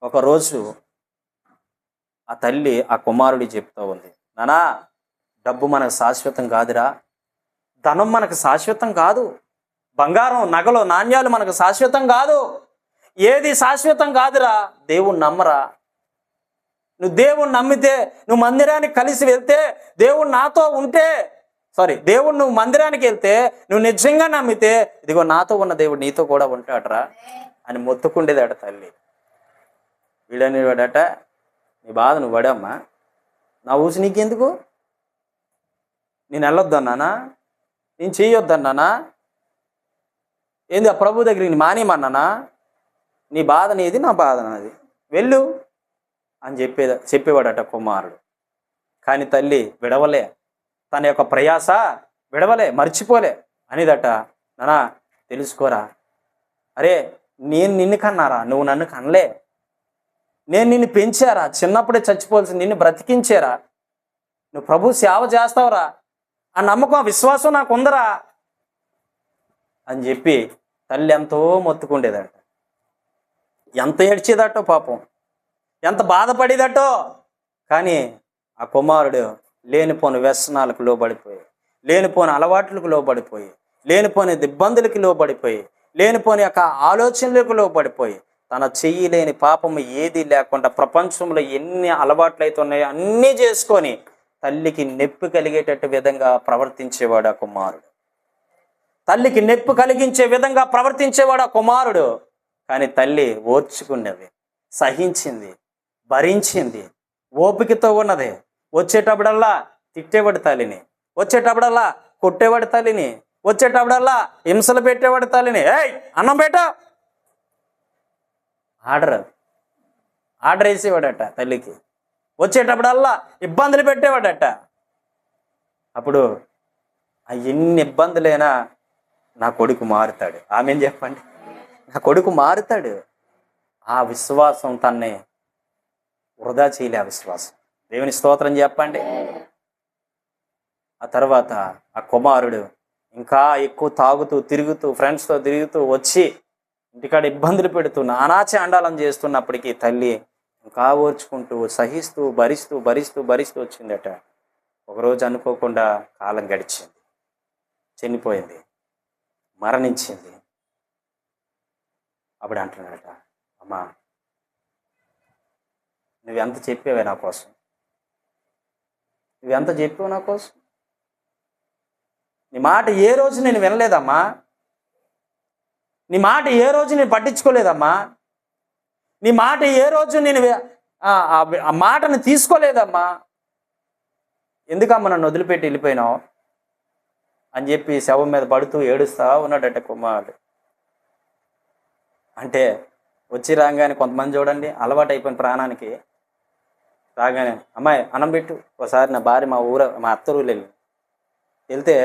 ఒకరోజు ఆ తల్లి ఆ కుమారుడి చెప్తూ ఉంది, నానా, డబ్బు మనకు శాశ్వతం కాదురా, ధనం మనకు శాశ్వతం కాదు, బంగారం, నగలు, నాణ్యాలు మనకు శాశ్వతం కాదు, ఏది శాశ్వతం కాదురా. దేవుణ్ణి నమ్మరా. నువ్వు దేవుణ్ణి నమ్మితే, నువ్వు మందిరానికి కలిసి వెళ్తే, దేవుడు నాతో ఉంటే, దేవుడు నువ్వు మందిరానికి వెళ్తే, నువ్వు నిజంగా నమ్మితే, ఇదిగో నాతో ఉన్న దేవుడు నీతో కూడా ఉంటాడరా అని మొత్తుకుండేదట తల్లి. వీడనేవాడట, నీ బాధ నువ్వు పడమ్మా, నా ఊసి నీకెందుకు, నేను వెళ్ళొద్దన్నానా, నేను చేయొద్దన్నానా, ఏంది ఆ ప్రభు దగ్గరికి నీ మానేమన్నానా, నీ బాధ నీది, నా బాధ నాది, వెళ్ళు అని చెప్పేవాడట కుమారుడు. కానీ తల్లి విడవలే, తన యొక్క ప్రయాస విడవలే, మర్చిపోలే. అనేదట, నానా తెలుసుకోరా, అరే నేను నిన్ను కన్నారా, నువ్వు నన్ను కనలే, నేను నిన్ను పెంచారా, చిన్నప్పుడే చచ్చిపోవాల్సింది నిన్ను బ్రతికించారా, నువ్వు ప్రభు సేవ చేస్తావురా, ఆ నమ్మకం, విశ్వాసం నాకు ఉందరా అని చెప్పి తల్లి ఎంతో మొత్తుకుండేదట. ఎంత ఏడ్చేదటో పాపం, ఎంత బాధపడేదటో. కానీ ఆ కుమారుడు లేనిపోని వ్యసనాలకు లోబడిపోయి, లేనిపోని అలవాట్లకు లోబడిపోయి, లేనిపోని ఇబ్బందులకి లోబడిపోయి, లేనిపోని యొక్క ఆలోచనలకు లోబడిపోయి, తన చెయ్యలేని పాపము ఏది లేకుండా ప్రపంచంలో ఎన్ని అలవాట్లు అయితే ఉన్నాయో అన్నీ చేసుకొని తల్లికి నొప్పి కలిగేటట్టు విధంగా ప్రవర్తించేవాడు ఆ కుమారుడు. తల్లికి నొప్పి కలిగించే విధంగా ప్రవర్తించేవాడు ఆ కుమారుడు. కానీ తల్లి ఓర్చుకున్నది, సహించింది, భరించింది, ఓపికతో ఉన్నది. వచ్చేటప్పుడల్లా తిట్టేవాడు తల్లిని, వచ్చేటప్పుడల్లా కొట్టేవాడు తల్లిని, వచ్చేటప్పుడల్లా హింసలు పెట్టేవాడు తల్లిని. ఏయ్ అన్నం పెట్ట, ఆర్డర్ వేసేవాడట తల్లికి. వచ్చేటప్పుడల్లా ఇబ్బందులు పెట్టేవాడట. అప్పుడు ఎన్ని ఇబ్బందులైనా నా కొడుకు మారుతాడు. ఆమెన్ చెప్పండి. నా కొడుకు మారుతాడు. ఆ విశ్వాసం తన్నే వృధా చేయలే. ఆ విశ్వాసం. దేవుని స్తోత్రం చెప్పండి. ఆ తర్వాత ఆ కుమారుడు ఇంకా ఎక్కువ తాగుతూ తిరుగుతూ ఫ్రెండ్స్తో తిరుగుతూ వచ్చి ఇంటికాడ ఇబ్బందులు పెడుతూ నానాచాండాలం చేస్తున్నప్పటికీ తల్లి ఇంకా ఓర్చుకుంటూ సహిస్తూ భరిస్తూ భరిస్తూ భరిస్తూ వచ్చిందట. ఒకరోజు అనుకోకుండా కాలం గడిచింది, చనిపోయింది, మరణించింది. అప్పుడు అంటున్నాడట, అమ్మా నువ్వెంత చెప్పావే నా కోసం, నువ్వెంత చెప్పావు నా కోసం, నీ మాట ఏ రోజు నేను వినలేదమ్మా, నీ మాట ఏ రోజు నేను పట్టించుకోలేదమ్మా, నీ మాట ఏ రోజు నేను ఆ మాటను తీసుకోలేదమ్మా, ఎందుకమ్మా నన్ను వదిలిపెట్టి వెళ్ళిపోయినావు అని చెప్పి శవం మీద పడుతూ ఏడుస్తా ఉన్నాడట కుమారుడు. అంటే వచ్చి రాగానే కొంతమంది చూడండి అలవాటు అయిపోయిన ప్రాణానికి, రాగానే అమ్మాయి అన్నం పెట్టు. ఒకసారి నా భార్య మా అత్తూరు వెళ్తే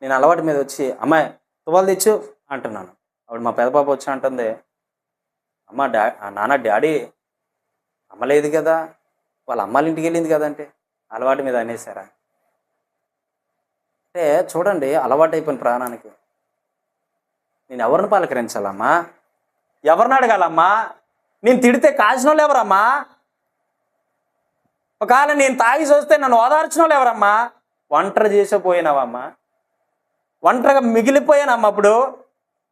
నేను అలవాటు మీద వచ్చి అమ్మాయి తువ్వాలు తెచ్చు అంటున్నాను. అప్పుడు మా పెద్ద పాప వచ్చి అంటుంది, అమ్మ నాన్న డాడీ అమ్మ లేదు కదా, వాళ్ళ అమ్మాళ్ళ ఇంటికి వెళ్ళింది కదంటే అలవాటు మీద అనేసారా. అంటే చూడండి అలవాటు అయిపోయిన ప్రాణానికి నేను ఎవరిని పలకరించాలమ్మా, ఎవరిని అడగాలమ్మా, నేను తిడితే కాసిన వాళ్ళు ఎవరమ్మా, ఒకవేళ నేను తాగి చూస్తే నన్ను ఓదార్చిన వాళ్ళు ఎవరమ్మా, ఒంటరి చేసిపోయినావమ్మా, ఒంటరిగా మిగిలిపోయానమ్మా, అప్పుడు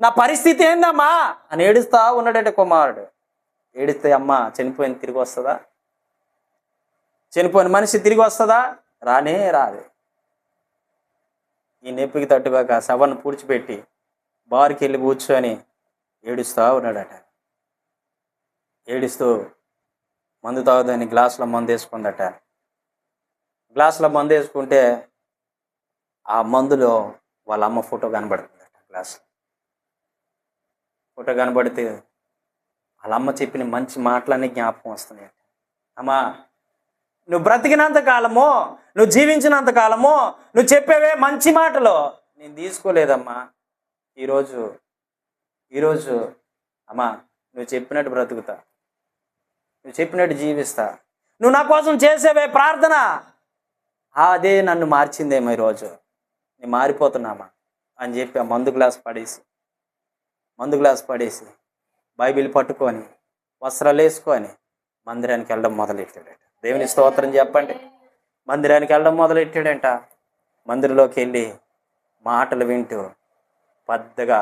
నా పరిస్థితి ఏందమ్మా అని ఏడుస్తా ఉన్నాడట కుమారుడు. ఏడిస్తే అమ్మ చనిపోయిన తిరిగి వస్తుందా, చనిపోయిన మనిషి తిరిగి వస్తుందా, రానే రాదు. ఈ నొప్పికి తట్టుగాక శవాన్ని పూడ్చిపెట్టి బార్కి వెళ్ళి కూర్చొని ఏడుస్తూ ఉన్నాడట. ఏడుస్తూ మందు తాగుదని గ్లాసులో మందు వేసుకుందట. గ్లాసులో మందు వేసుకుంటే ఆ మందులో వాళ్ళ అమ్మ ఫోటో కనబడుతుందట. గ్లాసులో ఫోటో కనబడితే వాళ్ళ అమ్మ చెప్పిన మంచి మాటలన్నీ జ్ఞాపకం వస్తున్నాయి. అమ్మా నువ్వు బ్రతికినంత కాలము, నువ్వు జీవించినంత కాలము నువ్వు చెప్పేవే మంచి మాటలు నేను తీసుకోలేదమ్మా. ఈరోజు అమ్మా నువ్వు చెప్పినట్టు బ్రతుకుతా, నువ్వు చెప్పినట్టు జీవిస్తా, నువ్వు నా కోసం చేసేవే ప్రార్థన అదే నన్ను మార్చిందేమో ఈరోజు నేను మారిపోతున్నామా అని చెప్పి ఆ మందు గ్లాస్ పడేసి బైబిల్ పట్టుకొని వస్త్రాలు వేసుకొని మందిరానికి వెళ్ళడం మొదలెట్టాడట. దేవుని స్తోత్రం చెప్పండి. మందిరానికి వెళ్ళడం మొదలెట్టాడంట. మందిరంలోకి వెళ్ళి మాటలు వింటూ పెద్దగా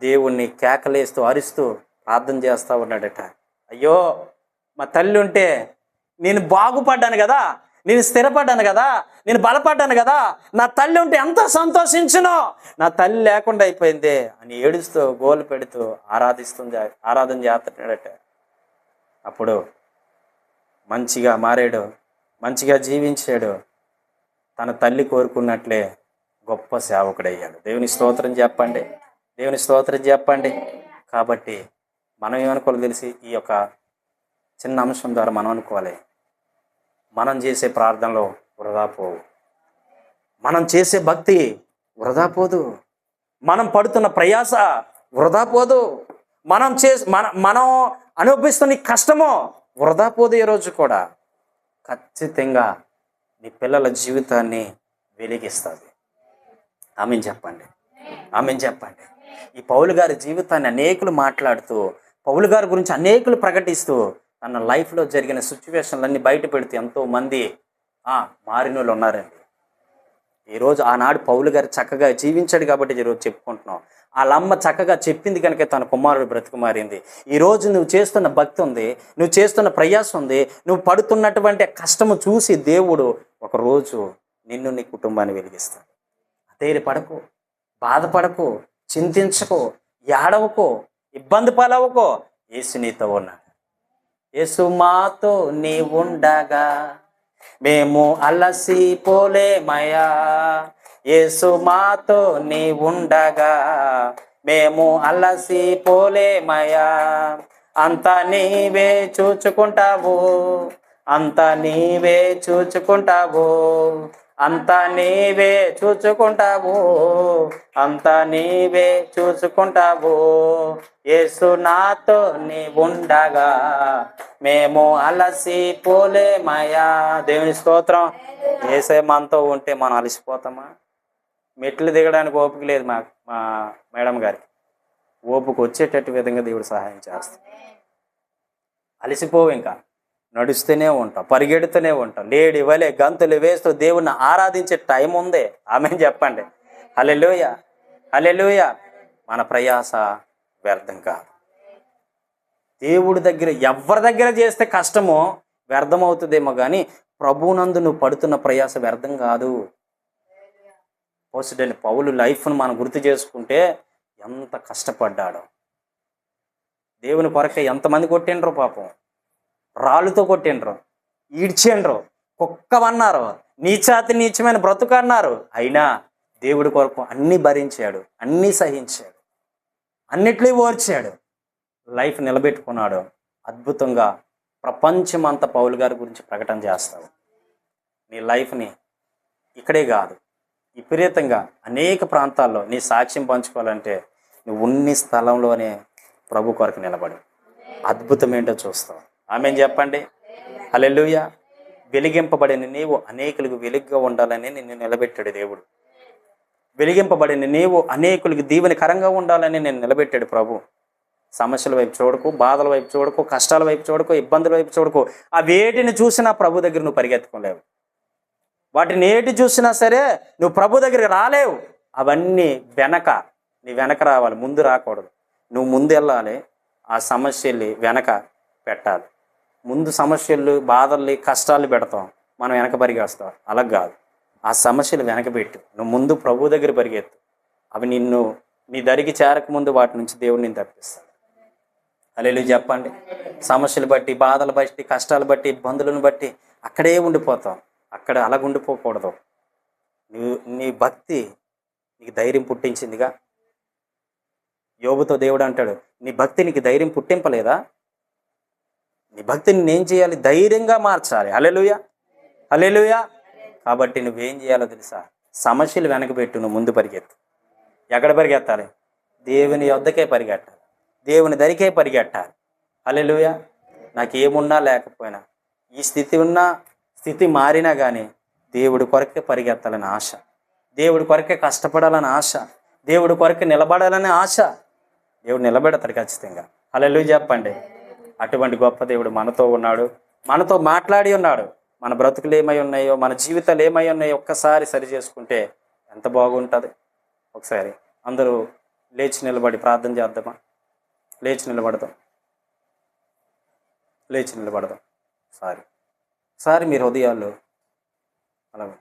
దేవుణ్ణి కేకలేస్తూ అరుస్తూ ప్రార్థన చేస్తూ ఉన్నాడట. అయ్యో మా తల్లి ఉంటే నేను బాగుపడ్డాను కదా, నేను స్థిరపడ్డాను కదా, నేను బలపడ్డాను కదా, నా తల్లి ఉంటే ఎంత సంతోషించునో, నా తల్లి లేకుండా అయిపోయిందే అని ఏడుస్తూ గోలు పెడుతూ ఆరాధన చేస్తున్నాడట. అప్పుడు మంచిగా మారాడు, మంచిగా జీవించాడు, తన తల్లి కోరుకున్నట్లే గొప్ప సేవకుడయ్యాడు. దేవుని స్తోత్రం చెప్పండి, దేవుని స్తోత్రం చెప్పండి. కాబట్టి మనం ఏమనుకోవాలి తెలిసి ఈ యొక్క చిన్న అంశం ద్వారా మనం అనుకోవాలి, మనం చేసే ప్రార్థనలో వృధా పోవు, మనం చేసే భక్తి వృధా పోదు, మనం పడుతున్న ప్రయాస వృధా పోదు, మనం అనుభవిస్తున్న కష్టము వృధా పోదు. ఈరోజు కూడా ఖచ్చితంగా నీ పిల్లల జీవితాన్ని వెలిగిస్తుంది. ఆమెన్ చెప్పండి, ఆమెన్ చెప్పండి. ఈ పౌలు గారి జీవితాన్ని అనేకులు మాట్లాడుతూ, పౌలు గారి గురించి అనేకులు ప్రకటిస్తూ, తన లైఫ్లో జరిగిన సిచ్యువేషన్లన్నీ బయట పెడితే ఎంతోమంది మారిన వాళ్ళు ఉన్నారండి. ఈరోజు ఆనాడు పౌలు గారు చక్కగా జీవించాడు కాబట్టి ఈరోజు చెప్పుకుంటున్నాం. వాళ్ళ అమ్మ చక్కగా చెప్పింది కనుక తన కుమారుడు బ్రతుకు మారింది. ఈరోజు నువ్వు చేస్తున్న భక్తి ఉంది, నువ్వు చేస్తున్న ప్రయాసం ఉంది, నువ్వు పడుతున్నటువంటి కష్టము చూసి దేవుడు ఒకరోజు నిన్ను నీ కుటుంబాన్ని వెలిగిస్తాడు. ధైర్యపడకు, బాధపడకు, చింతించకు, ఏడవకు, ఇబ్బంది పాలవకు. యేసు నీతో ఉన్నాడు. యేసు మాతో నీ ఉండగా మేము అలసిపోలేమయ్యా, యేసు మాతో నీ ఉండగా మేము అలసిపోలేమయ్యా, అంతా నీవే చూచుకుంటావు, అంతా నీవే చూచుకుంటావు, అంతా నీవే చూచుకుంటావు, అంతా నీవే చూసుకుంటావు. యేసు నాతో నీ ఉండగా మేము అలసిపోలేమయ్యా. దేవుని స్తోత్రం. యేసే మనతో ఉంటే మనం అలసిపోతామా? మెట్లు దిగడానికి ఓపిక లేదు మా మేడం గారికి. ఓపిక వచ్చేటట్టు విధంగా దేవుడు సహాయం చేస్తాం. అలసిపోవు, ఇంకా నడుస్తూనే ఉంటాం, పరిగెడుతూనే ఉంటాం, లేడి వలె గంతులు వేస్తూ దేవుణ్ణి ఆరాధించే టైం ఉంది. ఆమె చెప్పండి. హల్లెలూయా, హల్లెలూయా. మన ప్రయాస వ్యర్థం కాదు. దేవుడి దగ్గర ఎవరి దగ్గర చేస్తే కష్టమో వ్యర్థమవుతుందేమో, కానీ ప్రభువునందు నువ్వు పడుతున్న ప్రయాస వ్యర్థం కాదు. అపోస్తలుడైన పౌలు లైఫ్ను మనం గుర్తు చేసుకుంటే ఎంత కష్టపడ్డాడో. దేవుని కొరకే ఎంతమంది కొట్టిండ్రో పాపం. రాళ్ళుతో కొట్టిండ్రు, ఈడ్చిండ్రు, కుక్కవన్నారు, నీచాతి నీచమైన బ్రతుకు అన్నారు. అయినా దేవుడి కొరకు అన్నీ భరించాడు, అన్నీ సహించాడు, అన్నిట్లో ఓర్చాడు, లైఫ్ నిలబెట్టుకున్నాడు. అద్భుతంగా ప్రపంచమంతా పౌలు గారి గురించి ప్రకటన చేస్తావు. నీ లైఫ్ని ఇక్కడే కాదు, విపరీతంగా అనేక ప్రాంతాల్లో నీ సాక్ష్యం పంచుకోవాలంటే నువ్వు ఉన్ని స్థలంలోనే ప్రభు కొరకు నిలబడు. అద్భుతం ఏంటో చూస్తావు. ఆమేన్ చెప్పండి. హల్లెలూయా. వెలిగింపబడిన నీవు అనేకులకు వెలుగుగా ఉండాలని నిన్ను నిలబెట్టాడు దేవుడు. వెలిగింపబడిన నీవు అనేకులకు దీవెనకరంగా ఉండాలని నేను నిలబెట్టాడు ప్రభు. సమస్యల వైపు చూడకు, బాధల వైపు చూడకు, కష్టాల వైపు చూడకు, ఇబ్బందుల వైపు చూడకు. ఆ వేటిని చూసినా ప్రభు దగ్గర నువ్వు పరిగెత్తుకోలేవు. వాటిని ఏటి చూసినా సరే నువ్వు ప్రభు దగ్గరికి రాలేవు. అవన్నీ నీ వెనక రావాలి, ముందు రాకూడదు. నువ్వు ముందు వెళ్ళాలి, ఆ సమస్యల్ని వెనక పెట్టాలి. ముందు సమస్యలు, బాధల్ని, కష్టాలు పెడతాం, మనం వెనక పరిగెస్తాం. అలా కాదు. ఆ సమస్యలు వెనక పెట్టు, నువ్వు ముందు ప్రభు దగ్గర పరిగెత్తు. అవి నీ దరికి చేరకముందు వాటి నుంచి దేవుడు నిన్ను తప్పిస్తాడు. హల్లెలూయా చెప్పండి. సమస్యలు బట్టి, బాధలు బట్టి, కష్టాలు బట్టి, ఇబ్బందులను బట్టి అక్కడే ఉండిపోతాం. అక్కడ అలాగ ఉండిపోకూడదు. నీ భక్తి నీకు ధైర్యం పుట్టించిందిగా. యోబుతో దేవుడు అంటాడు, నీ భక్తి నీకు ధైర్యం పుట్టింపలేదా? నీ భక్తిని నేను చేయాలి, ధైర్యంగా మార్చాలి. హల్లెలూయా, హల్లెలూయా. కాబట్టి నువ్వేం చేయాలో తెలుసా? సమస్యలు వెనకబెట్టు, నువ్వు ముందు పరిగెత్తు. ఎక్కడ పరిగెత్తాలి? దేవుని యొద్దకే పరిగెట్టాలి, దేవుని దరికే పరిగెట్టాలి. హల్లెలూయా. నాకేమున్నా లేకపోయినా, ఈ స్థితి మారినా కానీ దేవుడి కొరకే పరిగెత్తాలని ఆశ, దేవుడి కొరకే కష్టపడాలని ఆశ, దేవుడి కొరకే నిలబడాలని ఆశ. దేవుడు నిలబెడతాడు ఖచ్చితంగా. హల్లెలూయా చెప్పండి. అటువంటి గొప్ప దేవుడు మనతో ఉన్నాడు, మనతో మాట్లాడి ఉన్నాడు. మన బ్రతుకులు ఏమై ఉన్నాయో, మన జీవితాలు ఏమై ఉన్నాయో ఒక్కసారి సరి చేసుకుంటే ఎంత బాగుంటుంది. ఒకసారి అందరూ లేచి నిలబడి ప్రార్థన చేద్దామా? లేచి నిలబడదాం. ఒకసారి మీరు హృదయాలు అలాగే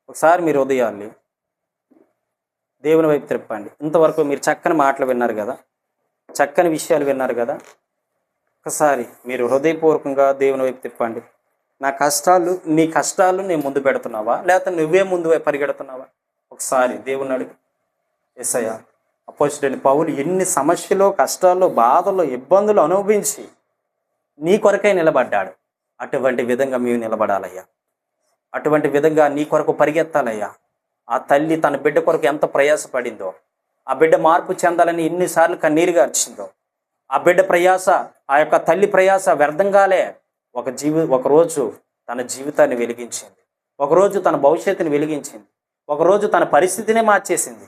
ఒకసారి మీరు హృదయాల్ని దేవుని వైపు తిప్పండి. ఇంతవరకు మీరు చక్కని మాటలు విన్నారు కదా, చక్కని విషయాలు విన్నారు కదా. ఒకసారి మీరు హృదయపూర్వకంగా దేవుని వైపు తిప్పండి. నీ కష్టాలు నేను ముందు పెడుతున్నావా, లేకపోతే నువ్వే ముందు పరిగెడుతున్నావా? ఒకసారి దేవుని అడుగు. యేసయ్యా, అపోస్తలుడైన పౌలు ఎన్ని సమస్యలు, కష్టాలు, బాధలు, ఇబ్బందులు అనుభవించి నీ కొరకై నిలబడ్డాడు. అటువంటి విధంగా మేము నిలబడాలయ్యా. అటువంటి విధంగా నీ కొరకు పరిగెత్తాలయ్యా. ఆ తల్లి తన బిడ్డ కొరకు ఎంత ప్రయాసపడిందో, ఆ బిడ్డ మార్పు చెందాలని ఎన్నిసార్లు కన్నీరు గార్చిందో, ఆ బిడ్డ ప్రయాస, ఆ యొక్క తల్లి ప్రయాస వ్యర్థంగాలే. ఒకరోజు తన జీవితాన్ని వెలిగించింది, ఒకరోజు తన భవిష్యత్తుని వెలిగించింది, ఒకరోజు తన పరిస్థితినే మార్చేసింది.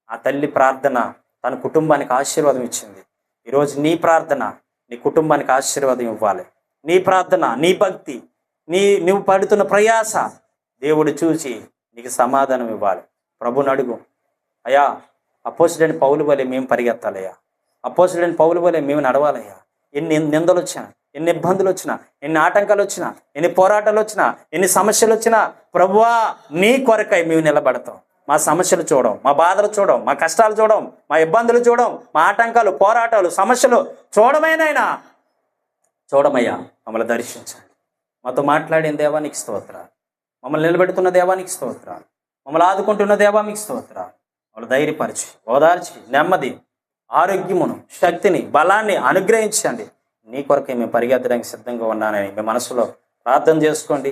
ఆ తల్లి ప్రార్థన తన కుటుంబానికి ఆశీర్వాదం ఇచ్చింది. ఈరోజు నీ ప్రార్థన నీ కుటుంబానికి ఆశీర్వాదం ఇవ్వాలి. నీ ప్రార్థన, నీ భక్తి, నువ్వు పడుతున్న ప్రయాస దేవుడు చూసి నీకు సమాధానం ఇవ్వాలి. ప్రభుని అడుగు. అయ్యా, అపోస్తలుడైన పౌలు వలె మేము పరిగెత్తాలయ్యా. అపోస్తలుడైన పౌలు వలె మేము నడవాలయ్యా. ఎన్ని నిందలు వచ్చినా, ఎన్ని ఇబ్బందులు వచ్చినా, ఎన్ని ఆటంకాలు వచ్చినా, ఎన్ని పోరాటాలు వచ్చినా, ఎన్ని సమస్యలు వచ్చినా, ప్రభువా నీ కొరకై మేము నిలబడతాం. మా సమస్యలు చూడం, మా బాధలు చూడం, మా కష్టాలు చూడం, మా ఇబ్బందులు చూడం, మా ఆటంకాలు, పోరాటాలు, సమస్యలు చూడమేనైనా చూడమయ్యా. మమ్మల్ని దర్శించండి. మాతో మాట్లాడిన దేవానికి స్తోత్రాలు. మమ్మల్ని నిలబెడుతున్న దేవానికి స్తోత్రాలు. మమ్మల్ని ఆదుకుంటున్న దేవానికి స్తోత్రాలు. మమ్మల్ని ధైర్యపరిచి, ఓదార్చి, నెమ్మది, ఆరోగ్యమును, శక్తిని, బలాన్ని అనుగ్రహించండి. నీ కొరకే మేము పరిగెత్తడానికి సిద్ధంగా ఉన్నానని మీ మనసులో ప్రార్థన చేసుకోండి,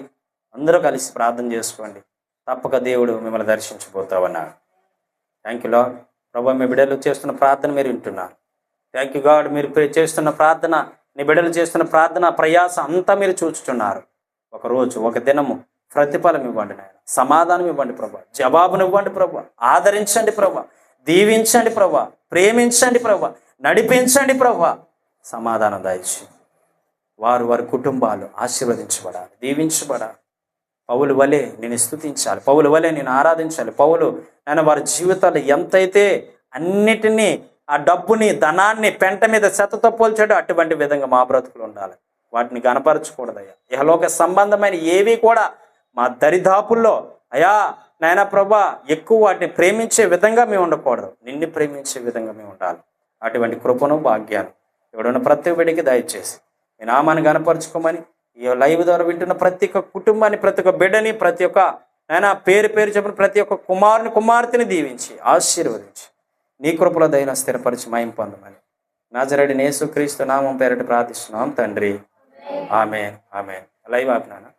అందరూ కలిసి ప్రార్థన చేసుకోండి. తప్పక దేవుడు మిమ్మల్ని దర్శించిపోతామన్నాడు. Thank you lord. ప్రభా, మీ బిడ్డలు చేస్తున్న ప్రార్థన మీరు వింటున్నారు. Thank you God. మీరు చేస్తున్న ప్రార్థన, నీ బిడ్డలు చేస్తున్న ప్రార్థన ప్రయాస అంతా మీరు చూస్తున్నారు. ఒకరోజు, ఒక దినము ప్రతిఫలం ఇవ్వండి నాయన, సమాధానం ఇవ్వండి ప్రభా, జవాబునివ్వండి ప్రభా, ఆదరించండి ప్రభా, దీవించండి ప్రభా, ప్రేమించండి ప్రభా, నడిపించండి ప్రభా, సమాధానం దయచి వారు వారి కుటుంబాలు ఆశీర్వదించబడాలి, దీవించబడాలి. పౌలు వలె నేను స్తుతించాలి, పౌలు వలె నేను ఆరాధించాలి. పౌలు నేను వారి జీవితాలు ఎంతైతే అన్నిటినీ, ఆ డబ్బుని, ధనాన్ని పెంట మీద చెత్తతో పోల్చాడు, అటువంటి విధంగా మా బ్రతుకులు ఉండాలి. వాటిని గనపరచకూడదయ్యా. ఇహలోక సంబంధమైన ఏవి కూడా మా దరిదాపుల్లో అయ్యా నాయన ప్రభా ఎక్కువ వాటిని ప్రేమించే విధంగా మేము ఉండకూడదు, నిన్ను ప్రేమించే విధంగా మేము ఉండాలి. అటువంటి కృపను, భాగ్యాన్ని ఇక్కడున్న ప్రతి బిడ్డకి దయచేసి మీ నామాన్ని గనపరచుకోమని, ఈ లైవ్ ద్వారా వింటున్న ప్రతి ఒక్క కుటుంబాన్ని, ప్రతి ఒక్క బిడ్డని, ప్రతి ఒక్క నాయన పేరు పేరు చెప్పిన ప్రతి ఒక్క కుమారుని, కుమార్తెని దీవించి ఆశీర్వదించి నీ కృపలో దైన స్థిరపరిచి మహిమ పొందమని నజరేయుడైన యేసుక్రీస్తు నామం పేరిట ప్రార్థిస్తున్నాం తండ్రి. ఆమేన్, ఆమేన్. లైవ్ ఆపినానా?